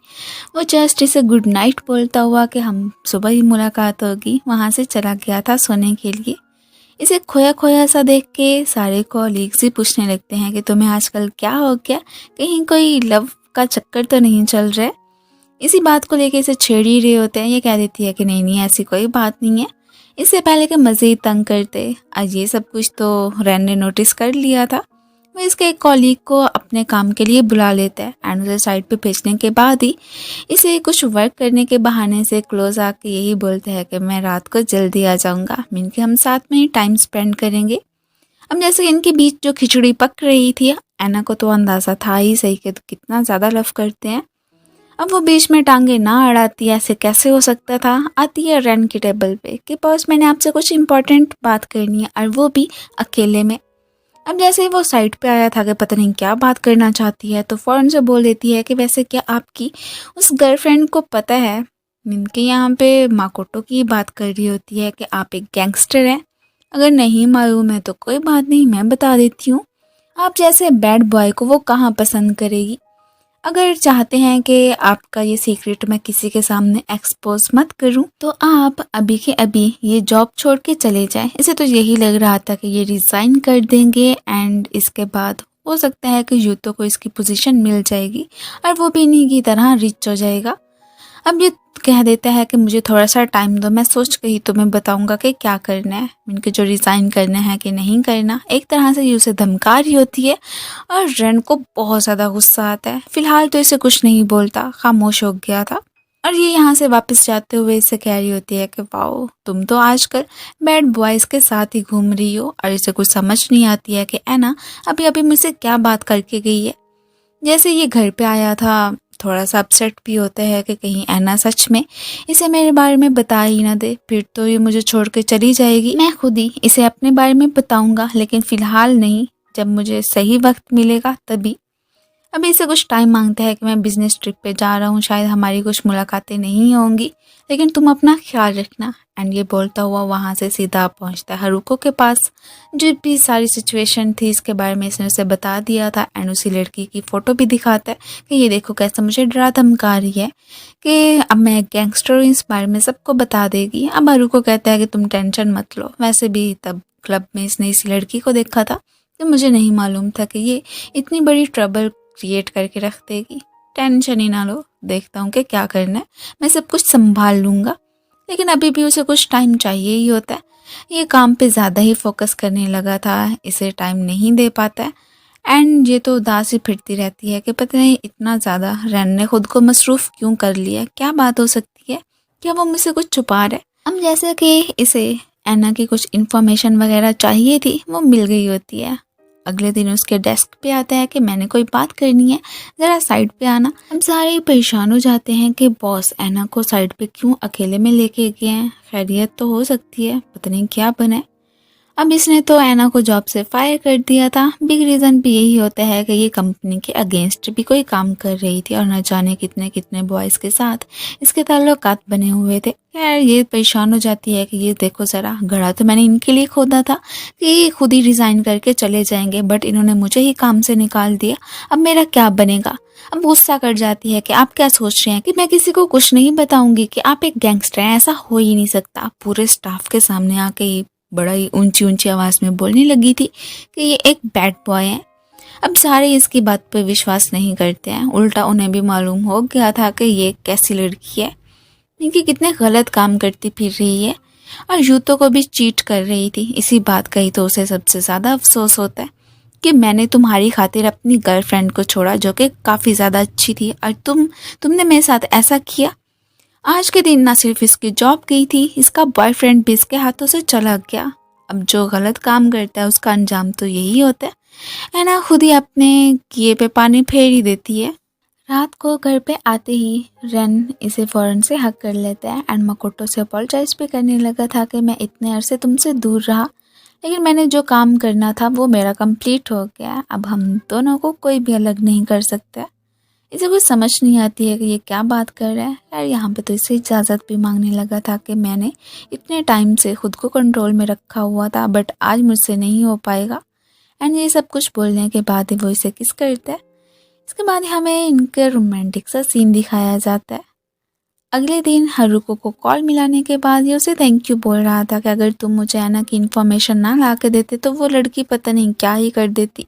वो जस्ट इसे गुड नाइट बोलता हुआ कि हम सुबह ही मुलाकात होगी वहाँ से चला गया था सोने के लिए। इसे खोया खोया सा देख के सारे कॉलीग्स ही पूछने लगते हैं कि तुम्हें आजकल क्या हो गया, कहीं कोई लव का चक्कर तो नहीं चल रहा है। इसी बात को लेके इसे छेड़ ही रहे होते हैं। ये कह देती है कि नहीं नहीं ऐसी कोई बात नहीं है। इससे पहले के मज़े ही तंग करते, आज ये सब कुछ तो रैन ने नोटिस कर लिया था। वो इसके एक कॉलीग को अपने काम के लिए बुला लेता है एंड उसे साइड पे भेजने के बाद ही इसे कुछ वर्क करने के बहाने से क्लोज आके यही बोलते हैं कि मैं रात को जल्दी आ जाऊंगा, मीन के हम साथ में ही टाइम स्पेंड करेंगे। अब जैसे इनके बीच जो खिचड़ी पक रही थी, ऐना को तो अंदाज़ा था ही सही कि तो कितना ज़्यादा लव करते हैं। अब वो बीच में टांगे ना अड़ाती, ऐसे कैसे हो सकता था। आती है रैन की टेबल पे कि बॉस मैंने आपसे कुछ इम्पोर्टेंट बात करनी है, और वो भी अकेले में। अब जैसे ही वो साइड पे आया था कि पता नहीं क्या बात करना चाहती है, तो फ़ौरन से बोल देती है कि वैसे क्या आपकी उस गर्लफ्रेंड को पता है, मीन के यहाँ पे माकोटो की बात कर रही होती है कि आप एक गैंगस्टर हैं। अगर नहीं मालूम है तो कोई बात नहीं, मैं बता देती हूँ। आप जैसे बैड बॉय को वो कहाँ पसंद करेगी। अगर चाहते हैं कि आपका ये सीक्रेट मैं किसी के सामने एक्सपोज मत करूं, तो आप अभी के अभी ये जॉब छोड़ के चले जाएं। इसे तो यही लग रहा था कि ये रिज़ाइन कर देंगे एंड इसके बाद हो सकता है कि यूतो को इसकी पोजीशन मिल जाएगी और वो भी इन्हीं की तरह रिच हो जाएगा। अब ये कह देता है कि मुझे थोड़ा सा टाइम दो, मैं सोच के ही तुम्हें बताऊंगा कि क्या करना है, इनके जो रिज़ाइन करना है कि नहीं करना। एक तरह से ये उसे धमका रही होती है और रैन को बहुत ज़्यादा गुस्सा आता है। फिलहाल तो इसे कुछ नहीं बोलता, खामोश हो गया था। और ये यहाँ से वापस जाते हुए इससे कह रही होती है कि वाओ तुम तो आजकल बैड बॉयज़ के साथ ही घूम रही हो। और इसे कुछ समझ नहीं आती है कि ऐना अभी अभी मुझसे क्या बात करके गई है। जैसे ये घर पे आया था थोड़ा सा अपसेट भी होता है कि कहीं ऐना सच में इसे मेरे बारे में बता ही ना दे, फिर तो ये मुझे छोड़ के चली जाएगी। मैं खुद ही इसे अपने बारे में बताऊंगा, लेकिन फ़िलहाल नहीं, जब मुझे सही वक्त मिलेगा तभी। अभी इसे कुछ टाइम मांगता है कि मैं बिजनेस ट्रिप पे जा रहा हूँ, शायद हमारी कुछ मुलाकातें नहीं होंगी, लेकिन तुम अपना ख्याल रखना। एंड ये बोलता हुआ वहाँ से सीधा पहुँचता है हारुको के पास। जो भी सारी सिचुएशन थी इसके बारे में इसने उसे बता दिया था एंड उसी लड़की की फ़ोटो भी दिखाता है कि ये देखो कैसे मुझे डरा धमका रही है कि अब मैं गैंगस्टर हूँ, इस बारे में सबको बता देगी। अब हारुको कहता है कि तुम टेंशन मत लो, वैसे भी तब क्लब में इसने इसी लड़की को देखा था, तो मुझे नहीं मालूम था कि ये इतनी बड़ी ट्रबल क्रिएट करके रख देगी। टेंशन ही ना लो, देखता हूँ कि क्या करना है, मैं सब कुछ संभाल लूँगा। लेकिन अभी भी उसे कुछ टाइम चाहिए ही होता है। ये काम पे ज़्यादा ही फोकस करने लगा था, इसे टाइम नहीं दे पाता है। एंड ये तो उदास ही फिरती रहती है कि पता नहीं इतना ज़्यादा रैन ने खुद को मसरूफ़ क्यों कर लिया, क्या बात हो सकती है, क्या वो मुझसे कुछ छुपा रहा है। हम जैसे कि इसे ऐना की कुछ इन्फॉर्मेशन वगैरह चाहिए थी, वो मिल गई होती है। अगले दिन उसके डेस्क पे आता है कि मैंने कोई बात करनी है, ज़रा साइड पे आना। हम सारे परेशान हो जाते हैं कि बॉस ऐना को साइड पे क्यों अकेले में लेके गए हैं। खैरियत तो हो सकती है, पता नहीं क्या बना है। अब इसने तो ऐना को जॉब से फायर कर दिया था। बिग रीज़न भी यही होता है कि ये कंपनी के अगेंस्ट भी कोई काम कर रही थी और न जाने कितने कितने बॉयज़ के साथ इसके ताल्लुकात बने हुए थे। खैर ये परेशान हो जाती है कि ये देखो ज़रा, घड़ा तो मैंने इनके लिए खोदा था कि ये खुद ही रिज़ाइन करके चले जाएंगे, बट इन्होंने मुझे ही काम से निकाल दिया, अब मेरा क्या बनेगा। अब गुस्सा कर जाती है कि आप क्या सोच रहे हैं कि मैं किसी को कुछ नहीं बताऊंगी कि आप एक गैंगस्टर हैं, ऐसा हो ही नहीं सकता। पूरे स्टाफ के सामने आके ये बड़ा ही ऊंची ऊंची आवाज़ में बोलने लगी थी कि ये एक बैड बॉय है। अब सारे इसकी बात पर विश्वास नहीं करते हैं, उल्टा उन्हें भी मालूम हो गया था कि ये कैसी लड़की है, इनकी कितने गलत काम करती फिर रही है और यूतो को भी चीट कर रही थी। इसी बात का ही तो उसे सबसे ज़्यादा अफसोस होता है कि मैंने तुम्हारी खातिर अपनी गर्लफ्रेंड को छोड़ा जो कि काफ़ी ज़्यादा अच्छी थी, और तुमने मेरे साथ ऐसा किया। आज के दिन ना सिर्फ इसकी जॉब गई थी, इसका बॉयफ्रेंड भी इसके हाथों से चला गया। अब जो गलत काम करता है उसका अंजाम तो यही होता है ना, खुद ही अपने किए पे पानी फेर ही देती है। रात को घर पे आते ही रेन इसे फ़ौरन से हक कर लेता है एंड मकोटो से अपोलोजाइज भी करने लगा था कि मैं इतने अरसे तुमसे दूर रहा, लेकिन मैंने जो काम करना था वो मेरा कंप्लीट हो गया। अब हम दोनों को कोई भी अलग नहीं कर सकता। इसे कुछ समझ नहीं आती है कि ये क्या बात कर रहा है। यार यहाँ पे तो इससे इजाज़त भी मांगने लगा था कि मैंने इतने टाइम से खुद को कंट्रोल में रखा हुआ था, बट आज मुझसे नहीं हो पाएगा। एंड ये सब कुछ बोलने के बाद ही वो इसे किस करता है। इसके बाद हमें इनका रोमांटिक सा सीन दिखाया जाता है। अगले दिन हारुको को कॉल मिलाने के बाद ये उसे थैंक यू बोल रहा था कि अगर तुम मुझे आना की इन्फॉर्मेशन ना ला के देते तो वो लड़की पता नहीं क्या ही कर देती,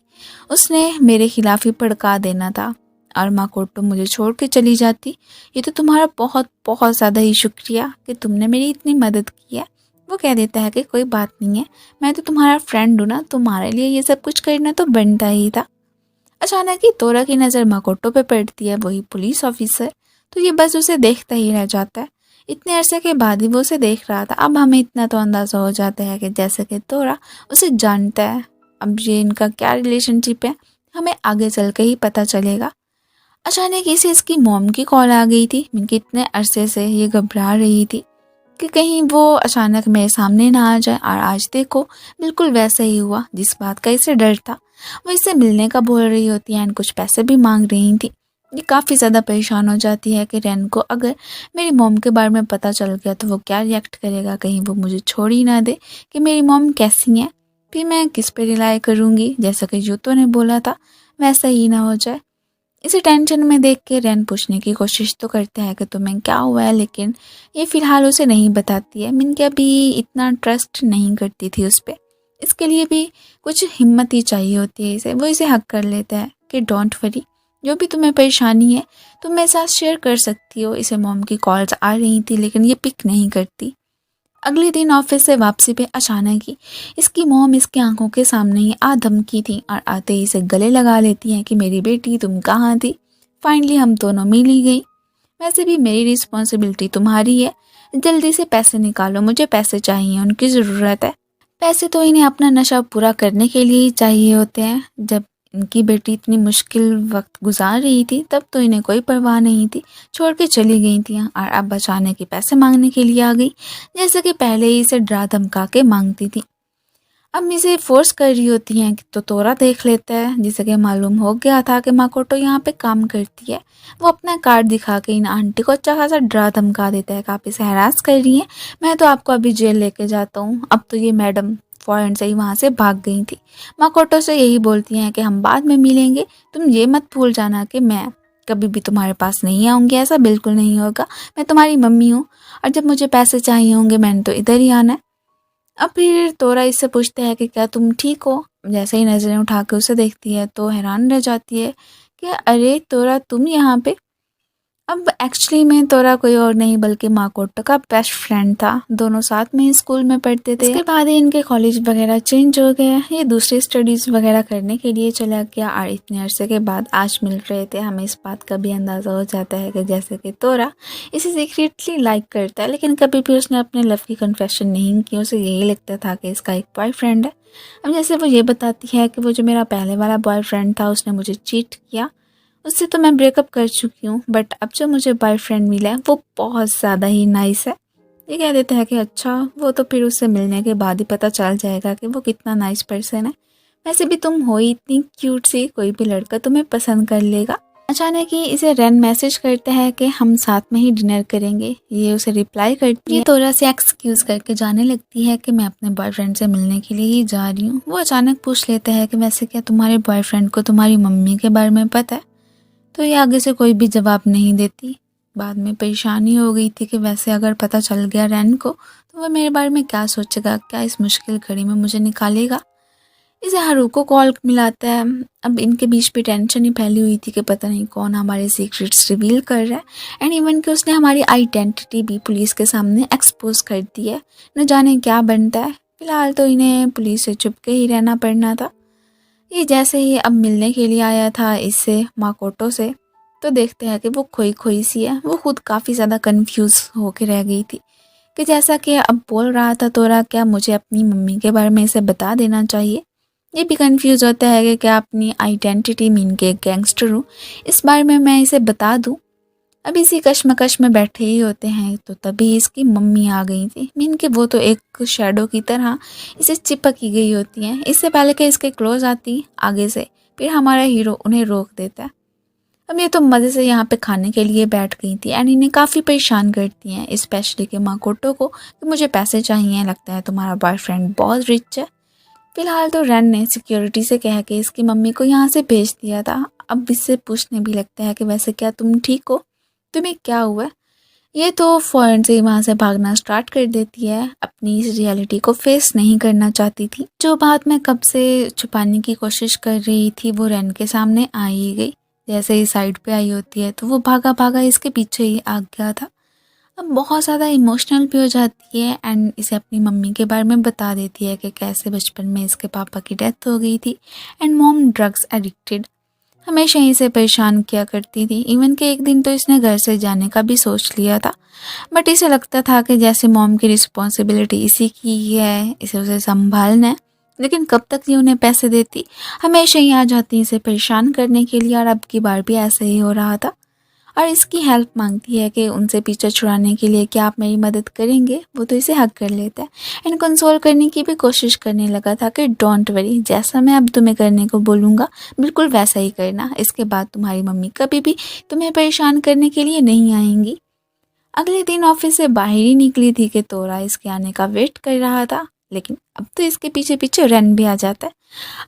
उसने मेरे खिलाफ ही भड़का देना था और माकोटो मुझे छोड़ के चली जाती। ये तो तुम्हारा बहुत बहुत ज़्यादा ही शुक्रिया कि तुमने मेरी इतनी मदद की है। वो कह देता है कि कोई बात नहीं है, मैं तो तुम्हारा फ्रेंड हूँ ना, तुम्हारे लिए ये सब कुछ करना तो बनता ही था। अचानक ही तोरा की नज़र माकोटो पे पड़ती है, वही पुलिस ऑफिसर। तो ये बस उसे देखता ही रह जाता है। इतने अरसे के बाद ही वो उसे देख रहा था। अब हमें इतना तो अंदाज़ा हो जाता है कि जैसे कि तोरा उसे जानता है। अब ये इनका क्या रिलेशनशिप है हमें आगे चल के ही पता चलेगा। अचानक ही से इसकी मॉम की कॉल आ गई थी। मिनकी इतने अरसे से ये घबरा रही थी कि कहीं वो अचानक मेरे सामने ना आ जाए, और आज देखो बिल्कुल वैसा ही हुआ जिस बात का इसे डर था। वो इससे मिलने का बोल रही होती है एंड कुछ पैसे भी मांग रही थी। ये काफ़ी ज़्यादा परेशान हो जाती है कि रेन को अगर मेरी मॉम के बारे में पता चल गया तो वो क्या रिएक्ट करेगा, कहीं वो मुझे छोड़ ही ना दे कि मेरी मॉम कैसी है, फिर मैं किस पे रिलाई करूँगी। जैसा कि यूतो ने बोला था वैसा ही ना हो जाए। इसे टेंशन में देख के रेन पूछने की कोशिश तो करता है कि तुम्हें क्या हुआ है, लेकिन ये फ़िलहाल उसे नहीं बताती है। मिनकी अभी इतना ट्रस्ट नहीं करती थी उस पर। इसके लिए भी कुछ हिम्मत ही चाहिए होती है इसे। वो इसे हक कर लेता है कि डोंट वरी, जो भी तुम्हें परेशानी है तुम मेरे साथ शेयर कर सकती हो। इसे मॉम की कॉल्स आ रही थी लेकिन ये पिक नहीं करती। अगले दिन ऑफिस से वापसी पे अचानक ही इसकी मॉम इसकी आंखों के सामने ही आ धमकी थी और आते ही इसे गले लगा लेती हैं कि मेरी बेटी तुम कहाँ थी, फाइनली हम दोनों मिल ही गई। वैसे भी मेरी रिस्पॉन्सिबिलिटी तुम्हारी है, जल्दी से पैसे निकालो, मुझे पैसे चाहिए, उनकी ज़रूरत है। पैसे तो इन्हें अपना नशा पूरा करने के लिए ही चाहिए होते हैं। जब इनकी बेटी इतनी मुश्किल वक्त गुजार रही थी तब तो इन्हें कोई परवाह नहीं थी, छोड़ के चली गई थी, और अब बचाने के पैसे मांगने के लिए आ गई, जैसे कि पहले ही इसे डरा धमका के मांगती थी। अब इसे फोर्स कर रही होती हैं तो तोरा देख लेता है, जिसे कि मालूम हो गया था कि माकोटो यहाँ पे काम करती है। वो अपना कार्ड दिखा के इन आंटी को अच्छा खासा डरा धमका देता है, काफ़ी से हरास कर रही हैं, मैं तो आपको अभी जेल लेके जाता हूँ। अब तो ये मैडम फ़ौरन से ही वहाँ से भाग गई थी। माकोटो से यही बोलती हैं कि हम बाद में मिलेंगे, तुम ये मत भूल जाना कि मैं कभी भी तुम्हारे पास नहीं आऊँगी, ऐसा बिल्कुल नहीं होगा, मैं तुम्हारी मम्मी हूँ, और जब मुझे पैसे चाहिए होंगे मैंने तो इधर ही आना है। अब फिर तोरा इससे पूछता है कि क्या तुम ठीक हो। जैसे ही नज़रें उठा के उसे देखती है तो हैरान रह जाती है कि अरे तोरा तुम यहाँ पे। अब एक्चुअली में तोरा कोई और नहीं बल्कि माकोटो का बेस्ट फ्रेंड था। दोनों साथ में ही स्कूल में पढ़ते थे। इसके बाद ही इनके कॉलेज वगैरह चेंज हो गए, ये दूसरी स्टडीज़ वगैरह करने के लिए चला गया, और इतने अरसे के बाद आज मिल रहे थे। हमें इस बात का भी अंदाज़ा हो जाता है कि जैसे कि तोरा इसे सीक्रेटली लाइक करता है, लेकिन कभी भी उसने अपने लव की कन्फेशन नहीं की। उसे यही लगता था कि इसका एक बॉयफ्रेंड है। अब जैसे वो ये बताती है कि वो जो मेरा पहले वाला बॉयफ्रेंड था उसने मुझे चीट किया, उससे तो मैं ब्रेकअप कर चुकी हूँ, बट अब जो मुझे बॉयफ्रेंड मिला है वो बहुत ज़्यादा ही नाइस है। ये कह देते हैं कि अच्छा, वो तो फिर उससे मिलने के बाद ही पता चल जाएगा कि वो कितना नाइस पर्सन है। वैसे भी तुम हो ही इतनी क्यूट सी, कोई भी लड़का तुम्हें पसंद कर लेगा। अचानक ही इसे रेन मैसेज करता है कि हम साथ में ही डिनर करेंगे। ये उसे रिप्लाई करती है, तोरा से एक्सक्यूज़ करके जाने लगती है कि मैं अपने बॉयफ्रेंड से मिलने के लिए ही जा रही हूँ। वो अचानक पूछ लेता है कि वैसे क्या तुम्हारे बॉयफ्रेंड को तुम्हारी मम्मी के बारे में पता है। तो ये आगे से कोई भी जवाब नहीं देती। बाद में परेशानी हो गई थी कि वैसे अगर पता चल गया रैन को तो वह मेरे बारे में क्या सोचेगा, क्या इस मुश्किल घड़ी में मुझे निकालेगा। इसे हारुको कॉल मिलाता है। अब इनके बीच भी टेंशन ही फैली हुई थी कि पता नहीं कौन हमारे सीक्रेट्स रिवील कर रहा है, एंड इवन कि उसने हमारी आइडेंटिटी भी पुलिस के सामने एक्सपोज कर दी है। न जाने क्या बनता है। फिलहाल तो इन्हें पुलिस से छुप के ही रहना पड़ना था। ये जैसे ही अब मिलने के लिए आया था इससे माकोटो से, तो देखते हैं कि वो खोई खोई सी है। वो खुद काफ़ी ज़्यादा कंफ्यूज होकर रह गई थी कि जैसा कि अब बोल रहा था तोरा, क्या मुझे अपनी मम्मी के बारे में इसे बता देना चाहिए। ये भी कंफ्यूज होता है कि क्या अपनी आइडेंटिटी मीन के गैंगस्टर हूँ, इस बारे में मैं इसे बता दूँ। अब इसी कश्मकश में बैठे ही होते हैं तो तभी इसकी मम्मी आ गई थी। मीन के वो तो एक शैडो की तरह इसे चिपक ही गई होती हैं। इससे पहले कि इसके क्लोज आती आगे से, फिर हमारा हीरो उन्हें रोक देता है। अब ये तो मज़े से यहाँ पे खाने के लिए बैठ गई थी एंड इन्हें काफ़ी परेशान करती हैं, स्पेशली कि माकोटो को, कि मुझे पैसे चाहिए, लगता है तुम्हारा बॉयफ्रेंड बहुत रिच है। फिलहाल तो रैन ने सिक्योरिटी से कह के इसकी मम्मी को यहाँ से भेज दिया था। अब इससे पूछने भी लगता है कि वैसे क्या तुम ठीक हो, तुम्हें क्या हुआ है। ये तो फ़ौरन से वहाँ से भागना स्टार्ट कर देती है, अपनी इस रियलिटी को फेस नहीं करना चाहती थी। जो बात मैं कब से छुपाने की कोशिश कर रही थी वो रैन के सामने आ ही गई। जैसे ही साइड पे आई होती है तो वो भागा भागा इसके पीछे ही आ गया था। अब बहुत ज़्यादा इमोशनल भी हो जाती है एंड इसे अपनी मम्मी के बारे में बता देती है कि कैसे बचपन में इसके पापा की डेथ हो गई थी एंड मॉम ड्रग्स एडिक्टेड, हमेशा ही इसे परेशान किया करती थी। इवन कि एक दिन तो इसने घर से जाने का भी सोच लिया था, बट इसे लगता था कि जैसे मॉम की रिस्पॉन्सिबिलिटी इसी की ही है, इसे उसे संभालना है। लेकिन कब तक ये उन्हें पैसे देती, हमेशा ही आ जाती इसे परेशान करने के लिए, और अब की बार भी ऐसे ही हो रहा था। और इसकी हेल्प मांगती है कि उनसे पीछा छुड़ाने के लिए क्या आप मेरी मदद करेंगे। वो तो इसे हक कर लेता है एंड कंसोल करने की भी कोशिश करने लगा था कि डोंट वरी, जैसा मैं अब तुम्हें करने को बोलूँगा बिल्कुल वैसा ही करना, इसके बाद तुम्हारी मम्मी कभी भी तुम्हें परेशान करने के लिए नहीं आएंगी। अगले दिन ऑफिस से बाहर ही निकली थी कि तोरा इसके आने का वेट कर रहा था, लेकिन अब तो इसके पीछे पीछे रन भी आ जाता है।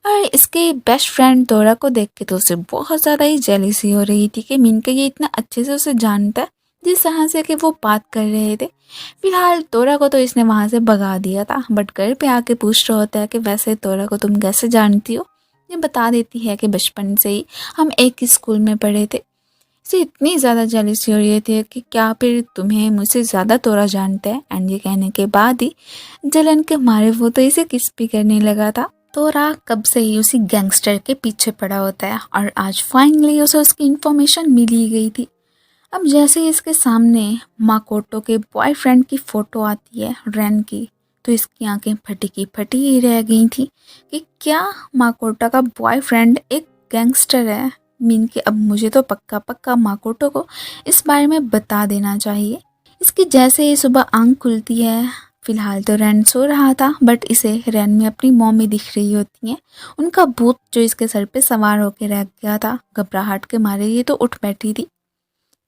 और इसके बेस्ट फ्रेंड तोरा को देख के तो उसे बहुत ज़्यादा ही जेलिसी हो रही थी कि मिनके ये इतना अच्छे से उसे जानता है, जिस तरह से कि वो बात कर रहे थे। फिलहाल तोरा को तो इसने वहाँ से भगा दिया था, बट घर पे आके पूछ रहा होता है कि वैसे तोरा को तुम कैसे जानती हो। ये बता देती है कि बचपन से ही हम एक ही स्कूल में पढ़े थे। इसे इतनी ज़्यादा जेलिसी हो रही थी कि क्या फिर तुम्हें मुझसे ज़्यादा तोरा जानता है। एंड ये कहने के बाद ही जलन के मारे वो तो इसे किस भी करने लगा था। तोरा कब से ही उसी गैंगस्टर के पीछे पड़ा होता है और आज फाइनली उसे उसकी इन्फॉर्मेशन मिल ही गई थी। अब जैसे ही इसके सामने माकोटो के बॉयफ्रेंड की फ़ोटो आती है रैन की, तो इसकी आंखें फटी की फटी ही रह गई थी कि क्या माकोटो का बॉयफ्रेंड एक गैंगस्टर है। मीन कि अब मुझे तो पक्का पक्का माकोटो को इस बारे में बता देना चाहिए। इसकी जैसे ही सुबह आंख खुलती है, फिलहाल तो रैन सो रहा था, बट इसे रैन में अपनी मॉमी दिख रही होती हैं। उनका भूत जो इसके सर पे सवार होकर रह गया था, घबराहट के मारे ये तो उठ बैठी थी।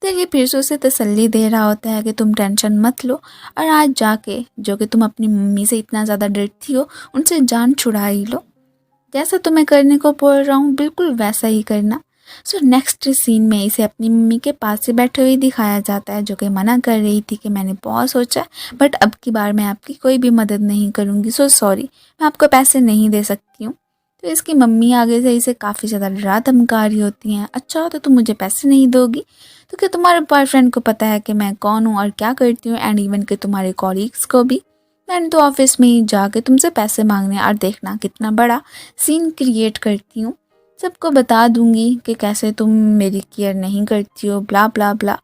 तो ये फिर से उसे तसल्ली दे रहा होता है कि तुम टेंशन मत लो, और आज जाके जो कि तुम अपनी मम्मी से इतना ज़्यादा डरती हो उनसे जान छुड़ा ही लो। जैसा तुम्हें करने को बोल रहा हूँ बिल्कुल वैसा ही करना। सो नेक्स्ट सीन में इसे अपनी मम्मी के पास से बैठे हुए दिखाया जाता है, जो कि मना कर रही थी कि मैंने बहुत सोचा बट अब की बार मैं आपकी कोई भी मदद नहीं करूँगी, सो सॉरी, मैं आपको पैसे नहीं दे सकती हूँ। तो इसकी मम्मी आगे से इसे काफ़ी ज़्यादा डरा धमका रही होती हैं। अच्छा तो तुम मुझे पैसे नहीं दोगी, तो क्या तुम्हारे बॉयफ्रेंड को पता है कि मैं कौन हूँ और क्या करती हूँ, एंड इवन कि तुम्हारे कॉलीग्स को भी। मैंने तो ऑफिस में ही जाके तुमसे पैसे मांगने, और देखना कितना बड़ा सीन क्रिएट करती हूँ, सबको बता दूंगी कि कैसे तुम मेरी केयर नहीं करती हो, ब्ला ब्ला ब्ला।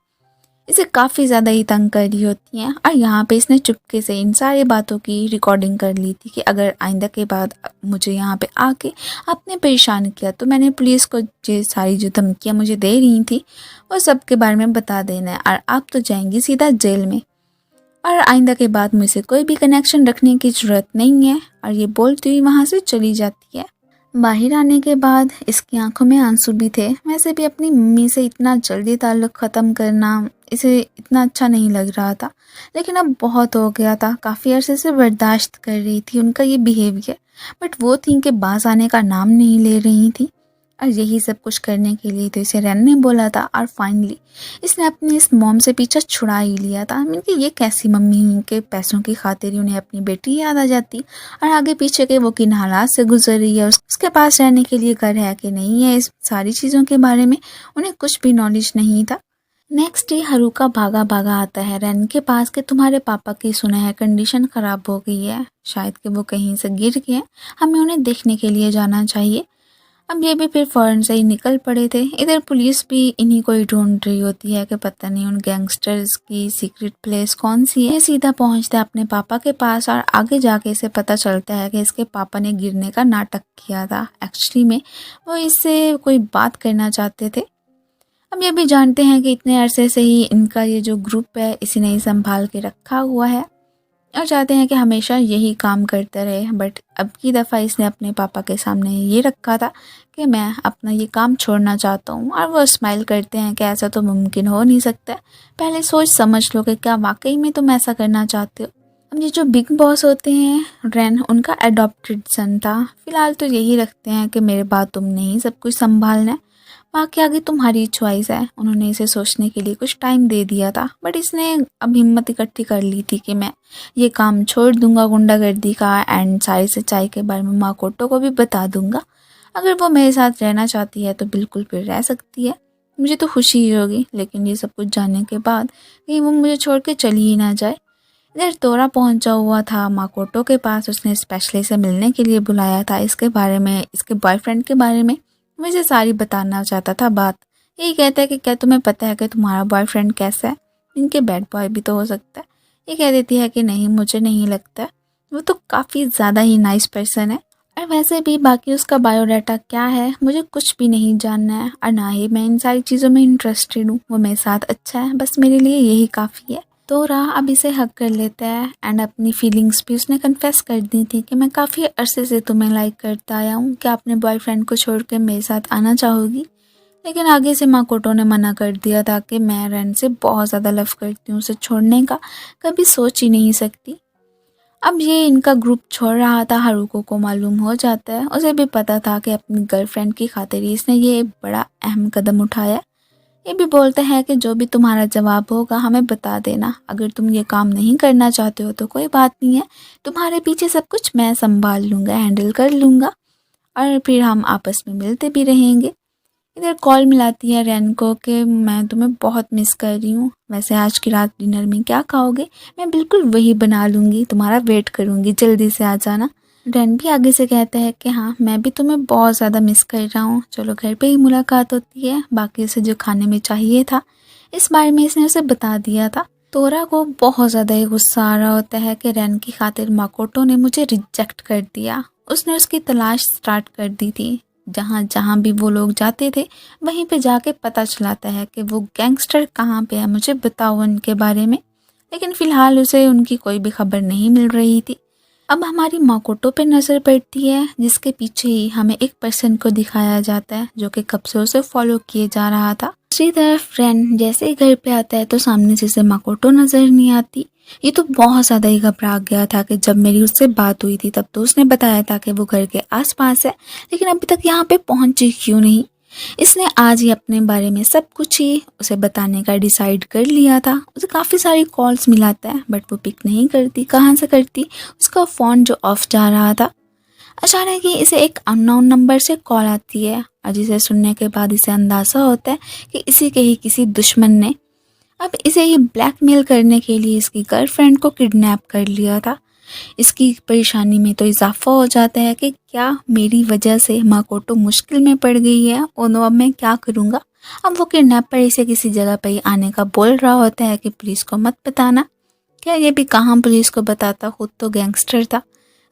इसे काफ़ी ज़्यादा ही तंग कर रही होती हैं। और यहाँ पे इसने चुपके से इन सारी बातों की रिकॉर्डिंग कर ली थी कि अगर आइंदा के बाद मुझे यहाँ पे आके आपने परेशान किया तो मैंने पुलिस को ये सारी जो धमकियाँ मुझे दे रही थी वो सब के बारे में बता देना है, और आप तो जाएंगी सीधा जेल में, और आइंदा के बाद मुझसे कोई भी कनेक्शन रखने की ज़रूरत नहीं है। और ये बोलती हुई वहाँ से चली जाती है। बाहर आने के बाद इसकी आंखों में आंसू भी थे। वैसे भी अपनी मम्मी से इतना जल्दी ताल्लुक़ ख़त्म करना इसे इतना अच्छा नहीं लग रहा था, लेकिन अब बहुत हो गया था। काफ़ी अरसे से बर्दाश्त कर रही थी उनका ये बिहेवियर, बट वो थी कि बाज आने का नाम नहीं ले रही थी। और यही सब कुछ करने के लिए तो इसे रैन ने बोला था, और फाइनली इसने अपनी इस मॉम से पीछा छुड़ा ही लिया था। मीन कि ये कैसी मम्मी हुई कि पैसों की खातिर ही उन्हें अपनी बेटी याद आ जाती, और आगे पीछे के वो किन हालात से गुजर रही है, उसके पास रहने के लिए घर है कि नहीं है, इस सारी चीज़ों के बारे में उन्हें कुछ भी नॉलेज नहीं था। नेक्स्ट डे हारुका भागा भागा आता है रैन के पास कि तुम्हारे पापा की सुना है कंडीशन ख़राब हो गई है, शायद कि वो कहीं से गिर गए, हमें उन्हें देखने के लिए जाना चाहिए। अब ये भी फिर फ़ौरन से ही निकल पड़े थे। इधर पुलिस भी इन्हीं को ही ढूंढ रही होती है कि पता नहीं उन गैंगस्टर्स की सीक्रेट प्लेस कौन सी है। ये सीधा पहुंचता है अपने पापा के पास और आगे जाके इसे पता चलता है कि इसके पापा ने गिरने का नाटक किया था। एक्चुअली में वो इससे कोई बात करना चाहते थे। अब ये भी जानते हैं कि इतने अरसे से ही इनका ये जो ग्रुप है इसी ने ही संभाल के रखा हुआ है और चाहते हैं कि हमेशा यही काम करते रहे। बट अब की दफ़ा इसने अपने पापा के सामने ये रखा था कि मैं अपना ये काम छोड़ना चाहता हूँ और वो स्माइल करते हैं कि ऐसा तो मुमकिन हो नहीं सकता। पहले सोच समझ लो कि क्या वाकई में तुम ऐसा करना चाहते हो। अब ये जो बिग बॉस होते हैं रैन, उनका एडॉप्टेड सन था। फिलहाल तो यही रखते हैं कि मेरे बाद तुमने ही सब कुछ संभालना है, बाकी आगे तुम्हारी चॉइस है। उन्होंने इसे सोचने के लिए कुछ टाइम दे दिया था बट इसने अब हिम्मत इकट्ठी कर ली थी कि मैं ये काम छोड़ दूंगा गुंडागर्दी का एंड सारी सच्चाई के बारे में माकोटो को भी बता दूंगा। अगर वो मेरे साथ रहना चाहती है तो बिल्कुल फिर रह सकती है, मुझे तो खुशी ही होगी। लेकिन ये सब कुछ जानने के बाद कहीं वो मुझे छोड़ के चली ही ना जाए। इधर तोरा पहुंचा हुआ था माकोटो के पास, उसने स्पेशली से मिलने के लिए बुलाया था। इसके बारे में, इसके बॉयफ्रेंड के बारे में मुझे सारी बताना चाहता था बात। यही कहता है कि क्या तुम्हें पता है कि तुम्हारा बॉयफ्रेंड कैसा है, इनके बैड बॉय भी तो हो सकता है। ये कह देती है कि नहीं, मुझे नहीं लगता, वो तो काफ़ी ज़्यादा ही नाइस पर्सन है और वैसे भी बाकी उसका बायोडाटा क्या है मुझे कुछ भी नहीं जानना है और ना ही मैं इन सारी चीज़ों में इंटरेस्टेड हूँ। वो मेरे साथ अच्छा है, बस मेरे लिए यही काफ़ी है। तो राह अब इसे हक कर लेता है एंड अपनी फीलिंग्स भी उसने कन्फेस कर दी थी कि मैं काफ़ी अरसे से तुम्हें लाइक करता आया हूँ, क्या अपने बॉयफ्रेंड को छोड़ के मेरे साथ आना चाहोगी। लेकिन आगे से माकोटो ने मना कर दिया था कि मैं रैन से बहुत ज़्यादा लव करती हूँ, उसे छोड़ने का कभी सोच ही नहीं सकती। अब ये इनका ग्रुप छोड़ रहा था, हारुको को मालूम हो जाता है। उसे भी पता था कि अपनी गर्लफ्रेंड की खातिर ही इसने ये बड़ा अहम कदम उठाया। ये भी बोलते हैं कि जो भी तुम्हारा जवाब होगा हमें बता देना, अगर तुम ये काम नहीं करना चाहते हो तो कोई बात नहीं है, तुम्हारे पीछे सब कुछ मैं संभाल लूँगा, हैंडल कर लूँगा और फिर हम आपस में मिलते भी रहेंगे। इधर कॉल मिलाती है रैन को कि मैं तुम्हें बहुत मिस कर रही हूँ, वैसे आज की रात डिनर में क्या खाओगे, मैं बिल्कुल वही बना लूँगी, तुम्हारा वेट करूँगी, जल्दी से आ जाना। रैन भी आगे से कहता है कि हाँ मैं भी तुम्हें बहुत ज़्यादा मिस कर रहा हूँ, चलो घर पे ही मुलाकात होती है। बाकी उसे जो खाने में चाहिए था इस बारे में इसने उसे बता दिया था। तोरा को बहुत ज़्यादा ही गुस्सा आ रहा होता है कि रैन की खातिर माकोटो ने मुझे रिजेक्ट कर दिया। उसने उसकी तलाश स्टार्ट कर दी थी, जहाँ जहाँ भी वो लोग जाते थे वहीं पे जाके पता चलाता है कि वो गैंगस्टर कहाँ पे है, मुझे बताओ उनके बारे में। लेकिन फ़िलहाल उसे उनकी कोई भी खबर नहीं मिल रही थी। अब हमारी माकोटो पे नज़र पड़ती है जिसके पीछे ही हमें एक पर्सन को दिखाया जाता है जो कि कब से उसे फॉलो किए जा रहा था। दूसरी तरफ फ्रेंड जैसे ही घर पे आता है तो सामने से उसे माकोटो नज़र नहीं आती। ये तो बहुत ज़्यादा ही घबरा गया था कि जब मेरी उससे बात हुई थी तब तो उसने बताया था कि वो घर के आसपास है, लेकिन अभी तक यहाँ पे पहुँची क्यों नहीं। इसने आज ही अपने बारे में सब कुछ ही उसे बताने का डिसाइड कर लिया था। उसे काफ़ी सारी कॉल्स मिलाता है बट वो पिक नहीं करती। कहाँ से करती, उसका फ़ोन जो ऑफ जा रहा था। अचानक ही इसे एक अननोन नंबर से कॉल आती है और जिसे सुनने के बाद इसे अंदाज़ा होता है कि इसी के ही किसी दुश्मन ने अब इसे ही ब्लैकमेल करने के लिए इसकी गर्लफ्रेंड को किडनैप कर लिया था। इसकी परेशानी में तो इजाफा हो जाता है कि क्या मेरी वजह से माकोटो मुश्किल में पड़ गई है, ओ नो अब मैं क्या करूँगा। अब वो किडनैपर इसे किसी जगह पर ही आने का बोल रहा होता है कि पुलिस को मत बताना। क्या ये भी कहाँ पुलिस को बताता, खुद तो गैंगस्टर था।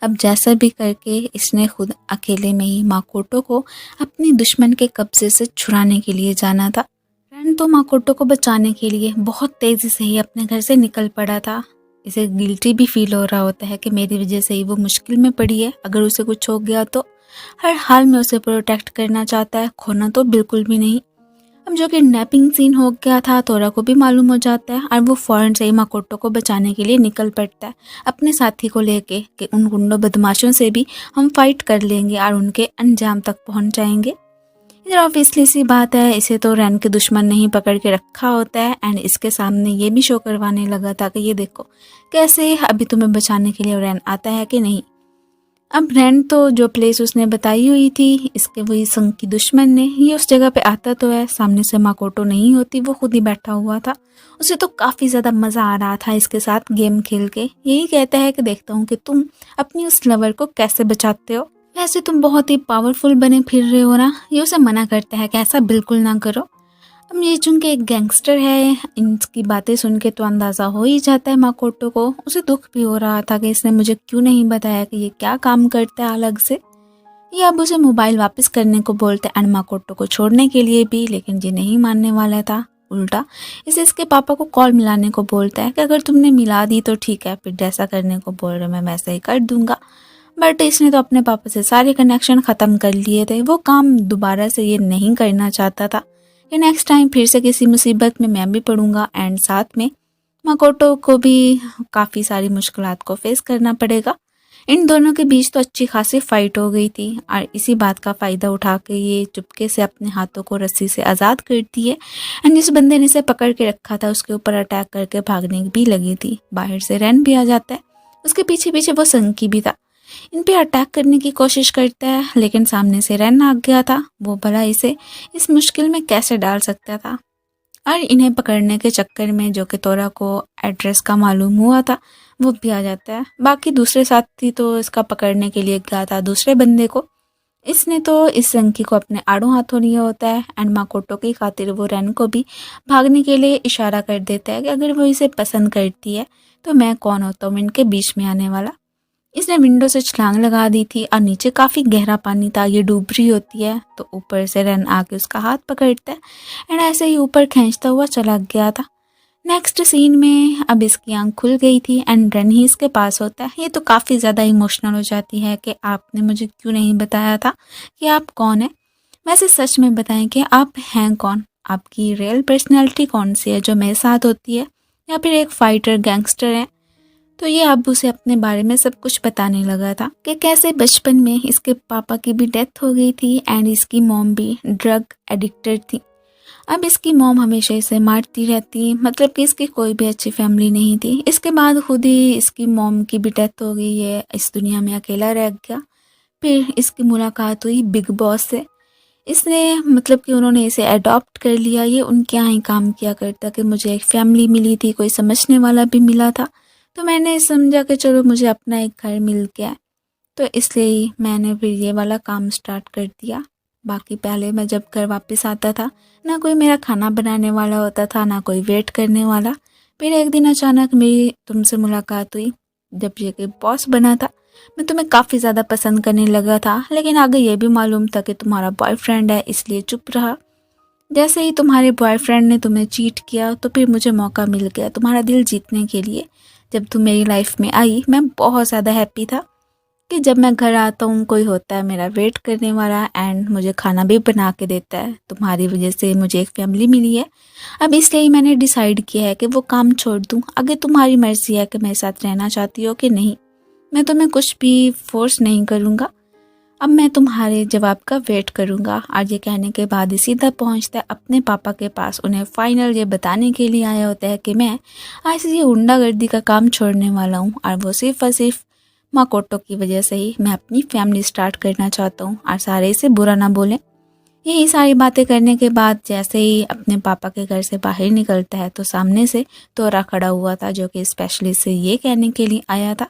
अब जैसा भी करके इसने खुद अकेले में ही माकोटो को अपने दुश्मन के कब्जे से छुड़ाने के लिए जाना था। फ्रेंड तो माकोटो को बचाने के लिए बहुत तेज़ी से ही अपने घर से निकल पड़ा था। इसे गिल्टी भी फील हो रहा होता है कि मेरी वजह से ही वो मुश्किल में पड़ी है, अगर उसे कुछ हो गया तो। हर हाल में उसे प्रोटेक्ट करना चाहता है, खोना तो बिल्कुल भी नहीं। अब जो किडनैपिंग सीन हो गया था तोरा को भी मालूम हो जाता है और वो फ़ौरन से ही माकोटो को बचाने के लिए निकल पड़ता है अपने साथी को लेके कि उन गुंडों बदमाशों से भी हम फाइट कर लेंगे और उनके अंजाम तक पहुंच जाएंगे। इधर ऑब्वियसली सी बात है, इसे तो रैन के दुश्मन ने ही पकड़ के रखा होता है एंड इसके सामने ये भी शो करवाने लगा था कि ये देखो कैसे अभी तुम्हें बचाने के लिए रैन आता है कि नहीं। अब रैन तो जो प्लेस उसने बताई हुई थी इसके वही संग की दुश्मन ने ये उस जगह पे आता तो है, सामने से माकोटो नहीं होती, वो खुद ही बैठा हुआ था। उसे तो काफ़ी ज़्यादा मज़ा आ रहा था इसके साथ गेम खेल के। यही कहता है कि देखता हूँ कि तुम अपनी उस लवर को कैसे बचाते हो। वैसे तुम बहुत ही पावरफुल बने फिर रहे हो ना। ये उसे मना करता है कि ऐसा बिल्कुल ना करो। अब ये चूंकि एक गैंगस्टर है, इनकी बातें सुन के तो अंदाज़ा हो ही जाता है माकोटो को। उसे दुख भी हो रहा था कि इसने मुझे क्यों नहीं बताया कि ये क्या काम करता है अलग से। ये अब उसे मोबाइल वापस करने को बोलते हैं एंड माकोटो को छोड़ने के लिए भी, लेकिन ये नहीं मानने वाला था। उल्टा इसे इसके पापा को कॉल मिलाने को बोलता है कि अगर तुमने मिला दी तो ठीक है, फिर जैसा करने को बोल रहे मैं वैसा ही कर दूंगा। बट इसने तो अपने पापा से सारे कनेक्शन ख़त्म कर लिए थे। वो काम दोबारा से ये नहीं करना चाहता था कि नेक्स्ट टाइम फिर से किसी मुसीबत में मैं भी पड़ूंगा एंड साथ में माकोटो को भी काफ़ी सारी मुश्किलात को फेस करना पड़ेगा। इन दोनों के बीच तो अच्छी खासी फाइट हो गई थी और इसी बात का फ़ायदा उठा के ये चुपके से अपने हाथों को रस्सी से आज़ाद करती है एंड जिस बंदे ने इसे पकड़ के रखा था उसके ऊपर अटैक करके भागने भी लगी थी। बाहर से रैन भी आ जाता है, उसके पीछे पीछे वो संकी भी था। इन पे अटैक करने की कोशिश करता है लेकिन सामने से रैन आ गया था। वो भला इसे इस मुश्किल में कैसे डाल सकता था। और इन्हें पकड़ने के चक्कर में जो कि तोरा को एड्रेस का मालूम हुआ था वो भी आ जाता है। बाकी दूसरे साथी तो इसका पकड़ने के लिए गया था दूसरे बंदे को। इसने तो इस संकी को अपने आड़ों हाथों लिया होता है एंड माकोटो की खातिर वो रैन को भी भागने के लिए इशारा कर देता है कि अगर वो इसे पसंद करती है तो मैं कौन होता हूँ इनके बीच में आने वाला। इसने विंडो से छलांग लगा दी थी और नीचे काफ़ी गहरा पानी था, ये डूब रही होती है तो ऊपर से रन आके उसका हाथ पकड़ता है एंड ऐसे ही ऊपर खींचता हुआ चला गया था। नेक्स्ट सीन में अब इसकी आंख खुल गई थी एंड रन ही इसके पास होता है। ये तो काफ़ी ज़्यादा इमोशनल हो जाती है कि आपने मुझे क्यों नहीं बताया था कि आप कौन है। वैसे सच में बताएं कि आप हैं कौन, आपकी रियल पर्सनैलिटी कौन सी है जो मेरे साथ होती है, या फिर एक फाइटर गैंगस्टर है। तो ये अब उसे अपने बारे में सब कुछ बताने लगा था कि कैसे बचपन में इसके पापा की भी डेथ हो गई थी एंड इसकी मॉम भी ड्रग एडिक्टेड थी। अब इसकी मॉम हमेशा इसे मारती रहती, मतलब कि इसकी कोई भी अच्छी फैमिली नहीं थी। इसके बाद खुद ही इसकी मॉम की भी डेथ हो गई है, इस दुनिया में अकेला रह गया। फिर इसकी मुलाकात हुई बिग बॉस से। इसने मतलब कि उन्होंने इसे अडॉप्ट कर लिया। ये उनके यहाँ ही काम किया करता कि मुझे एक फैमिली मिली थी, कोई समझने वाला भी मिला था, तो मैंने समझा कि चलो मुझे अपना एक घर मिल गया, तो इसलिए ही मैंने फिर ये वाला काम स्टार्ट कर दिया। बाकी पहले मैं जब घर वापस आता था ना कोई मेरा खाना बनाने वाला होता था ना कोई वेट करने वाला। फिर एक दिन अचानक मेरी तुमसे मुलाकात हुई जब ये के बॉस बना था। मैं तुम्हें काफ़ी ज़्यादा पसंद करने लगा था, लेकिन आगे ये भी मालूम था कि तुम्हारा बॉयफ्रेंड है, इसलिए चुप रहा। जैसे ही तुम्हारे बॉयफ्रेंड ने तुम्हें चीट किया तो फिर मुझे मौका मिल गया तुम्हारा दिल जीतने के लिए। जब तुम मेरी लाइफ में आई मैं बहुत ज़्यादा हैप्पी था कि जब मैं घर आता हूँ कोई होता है मेरा वेट करने वाला एंड मुझे खाना भी बना के देता है। तुम्हारी वजह से मुझे एक फैमिली मिली है। अब इसलिए ही मैंने डिसाइड किया है कि वो काम छोड़ दूँ। आगे तुम्हारी मर्जी है कि मेरे साथ रहना चाहती हो कि नहीं। मैं तुम्हें कुछ भी फोर्स नहीं करूँगा। अब मैं तुम्हारे जवाब का वेट करूँगा। और ये कहने के बाद ही सीधा पहुँचता है अपने पापा के पास। उन्हें फाइनल ये बताने के लिए आया होता है कि मैं आज से ये गुंडागर्दी का काम छोड़ने वाला हूँ और वो सिर्फ और सिर्फ माकोटो की वजह से ही मैं अपनी फैमिली स्टार्ट करना चाहता हूँ और सारे इसे बुरा ना बोलें। यही सारी बातें करने के बाद जैसे ही अपने पापा के घर से बाहर निकलता है तो सामने से तोरा खड़ा हुआ था, जो कि स्पेशली से ये कहने के लिए आया था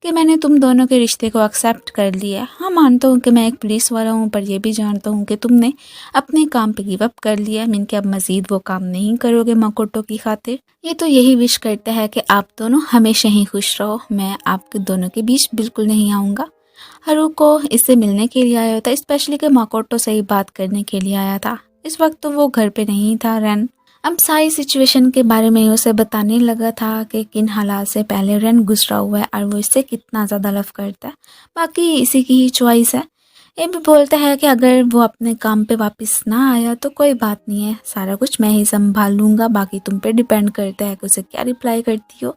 कि मैंने तुम दोनों के रिश्ते को एक्सेप्ट कर लिया। हाँ मानता हूँ कि मैं एक पुलिस वाला हूँ, पर यह भी जानता हूँ कि तुमने अपने काम पे गिव अप कर लिया। मीन कि अब मज़ीद वो काम नहीं करोगे माकोटो की खातिर। ये तो यही विश करता है कि आप दोनों हमेशा ही खुश रहो। मैं आपके दोनों के बीच बिल्कुल नहीं आऊँगा। हारू को इससे मिलने के लिए आया था, स्पेशली कि माकोटो से ही बात करने के लिए आया था। इस वक्त तो वो घर पे नहीं था। रैन अब सारी सिचुएशन के बारे में उसे बताने लगा था कि किन हालात से पहले रैन गुजरा हुआ है और वो इससे कितना ज़्यादा लव करता है। बाकी इसी की ही चॉइस है। ये भी बोलता है कि अगर वो अपने काम पे वापस ना आया तो कोई बात नहीं है, सारा कुछ मैं ही संभाल लूँगा, बाकी तुम पे डिपेंड करता है कि उसे क्या रिप्लाई करती हो।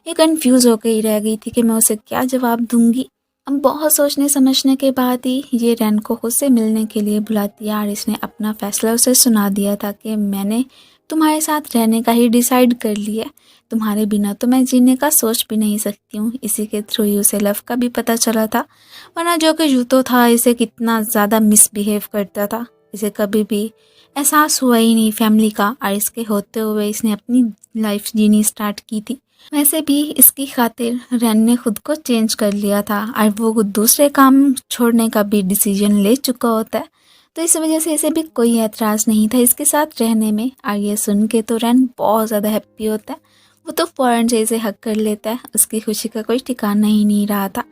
ये कंफ्यूज होकर ही रह गई थी कि मैं उसे क्या जवाब दूंगी। अब बहुत सोचने समझने के बाद ही ये रैन को खुद से मिलने के लिए बुलाती है और इसने अपना फैसला उसे सुना दिया था कि मैंने तुम्हारे साथ रहने का ही डिसाइड कर लिया। तुम्हारे बिना तो मैं जीने का सोच भी नहीं सकती हूँ। इसी के थ्रू ही उसे लव का भी पता चला था, वरना जो कि जूतो था इसे कितना ज़्यादा मिसबिहेव करता था। इसे कभी भी एहसास हुआ ही नहीं फैमिली का, और इसके होते हुए इसने अपनी लाइफ जीनी स्टार्ट की थी। वैसे भी इसकी खातिर रैन ने खुद को चेंज कर लिया था और वो दूसरे काम छोड़ने का भी डिसीजन ले चुका होता है, तो इस वजह से इसे भी कोई एतराज़ नहीं था इसके साथ रहने में। और ये सुन के तो रैन बहुत ज़्यादा हैप्पी होता है। वो तो फ़ौरन से इसे हक कर लेता है। उसकी खुशी का कोई ठिकाना ही नहीं रहा था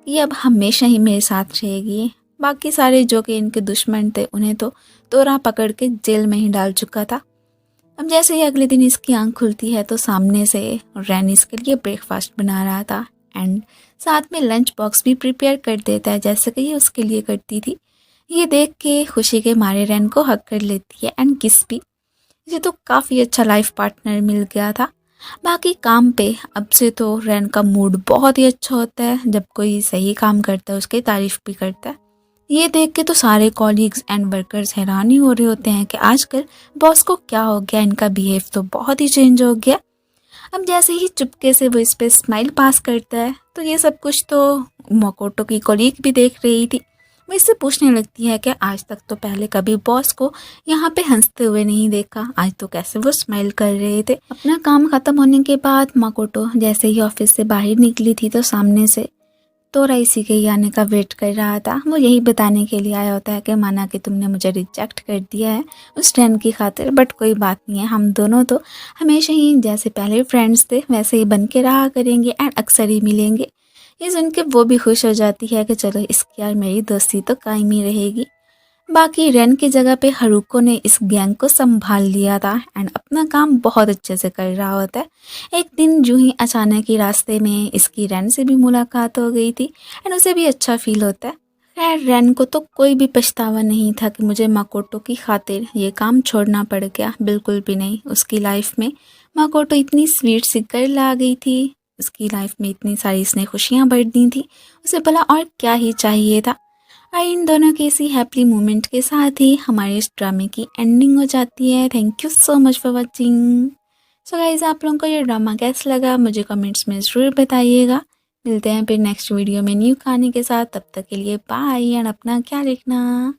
कि अब हमेशा ही मेरे साथ रहेगी। बाकी सारे जो कि इनके दुश्मन थे उन्हें तो तोरा पकड़ के जेल में ही डाल चुका था। अब जैसे ही अगले दिन इसकी आंख खुलती है तो सामने से रैन इसके लिए ब्रेकफास्ट बना रहा था एंड साथ में लंच बॉक्स भी प्रिपेयर कर देता है जैसे कि ये उसके लिए करती थी। ये देख के खुशी के मारे रैन को हक कर लेती है एंड किस भी। इसे तो काफ़ी अच्छा लाइफ पार्टनर मिल गया था। बाकी काम पे अब से तो रैन का मूड बहुत ही अच्छा होता है। जब कोई सही काम करता है उसकी तारीफ भी करता है। ये देख के तो सारे कॉलीग्स एंड वर्कर्स हैरान ही हो रहे होते हैं कि आजकल बॉस को क्या हो गया, इनका बिहेव तो बहुत ही चेंज हो गया। अब जैसे ही चुपके से वो इस पे स्माइल पास करता है तो ये सब कुछ तो माकोटो की कॉलीग भी देख रही थी। वो इससे पूछने लगती है कि आज तक तो पहले कभी बॉस को यहाँ पे हंसते हुए नहीं देखा, आज तो कैसे वो स्माइल कर रहे थे। अपना काम खत्म होने के बाद माकोटो जैसे ही ऑफिस से बाहर निकली थी तो सामने से तोरा इसी के ही आने का वेट कर रहा था। वो यही बताने के लिए आया होता है कि माना कि तुमने मुझे रिजेक्ट कर दिया है उस ट्रेन की खातिर, बट कोई बात नहीं है, हम दोनों तो हमेशा ही जैसे पहले फ्रेंड्स थे वैसे ही बन के रहा करेंगे एंड अक्सर ही मिलेंगे। ये सुन के वो भी खुश हो जाती है कि चलो इसकी यार मेरी दोस्ती तो कायम ही रहेगी। बाकी रैन की जगह पे हारुको ने इस गैंग को संभाल लिया था एंड अपना काम बहुत अच्छे से कर रहा होता है। एक दिन जो ही अचानक ही रास्ते में इसकी रैन से भी मुलाकात हो गई थी एंड उसे भी अच्छा फील होता है। खैर रैन को तो कोई भी पछतावा नहीं था कि मुझे माकोटो की खातिर ये काम छोड़ना पड़ गया, बिल्कुल भी नहीं। उसकी लाइफ में माकोटो इतनी स्वीट सी गर्ल आ गई थी, उसकी लाइफ में इतनी सारी इसने खुशियाँ भर दी थी, उसे भला और क्या ही चाहिए था। और इन दोनों के इसी हैप्पी मोमेंट के साथ ही हमारे इस ड्रामे की एंडिंग हो जाती है। Thank you so much for watching. So guys आप लोगों को ये ड्रामा कैसा लगा मुझे कमेंट्स में ज़रूर बताइएगा। मिलते हैं फिर नेक्स्ट वीडियो में न्यू कहानी के साथ। तब तक के लिए बाय एंड अपना ख्याल रखना।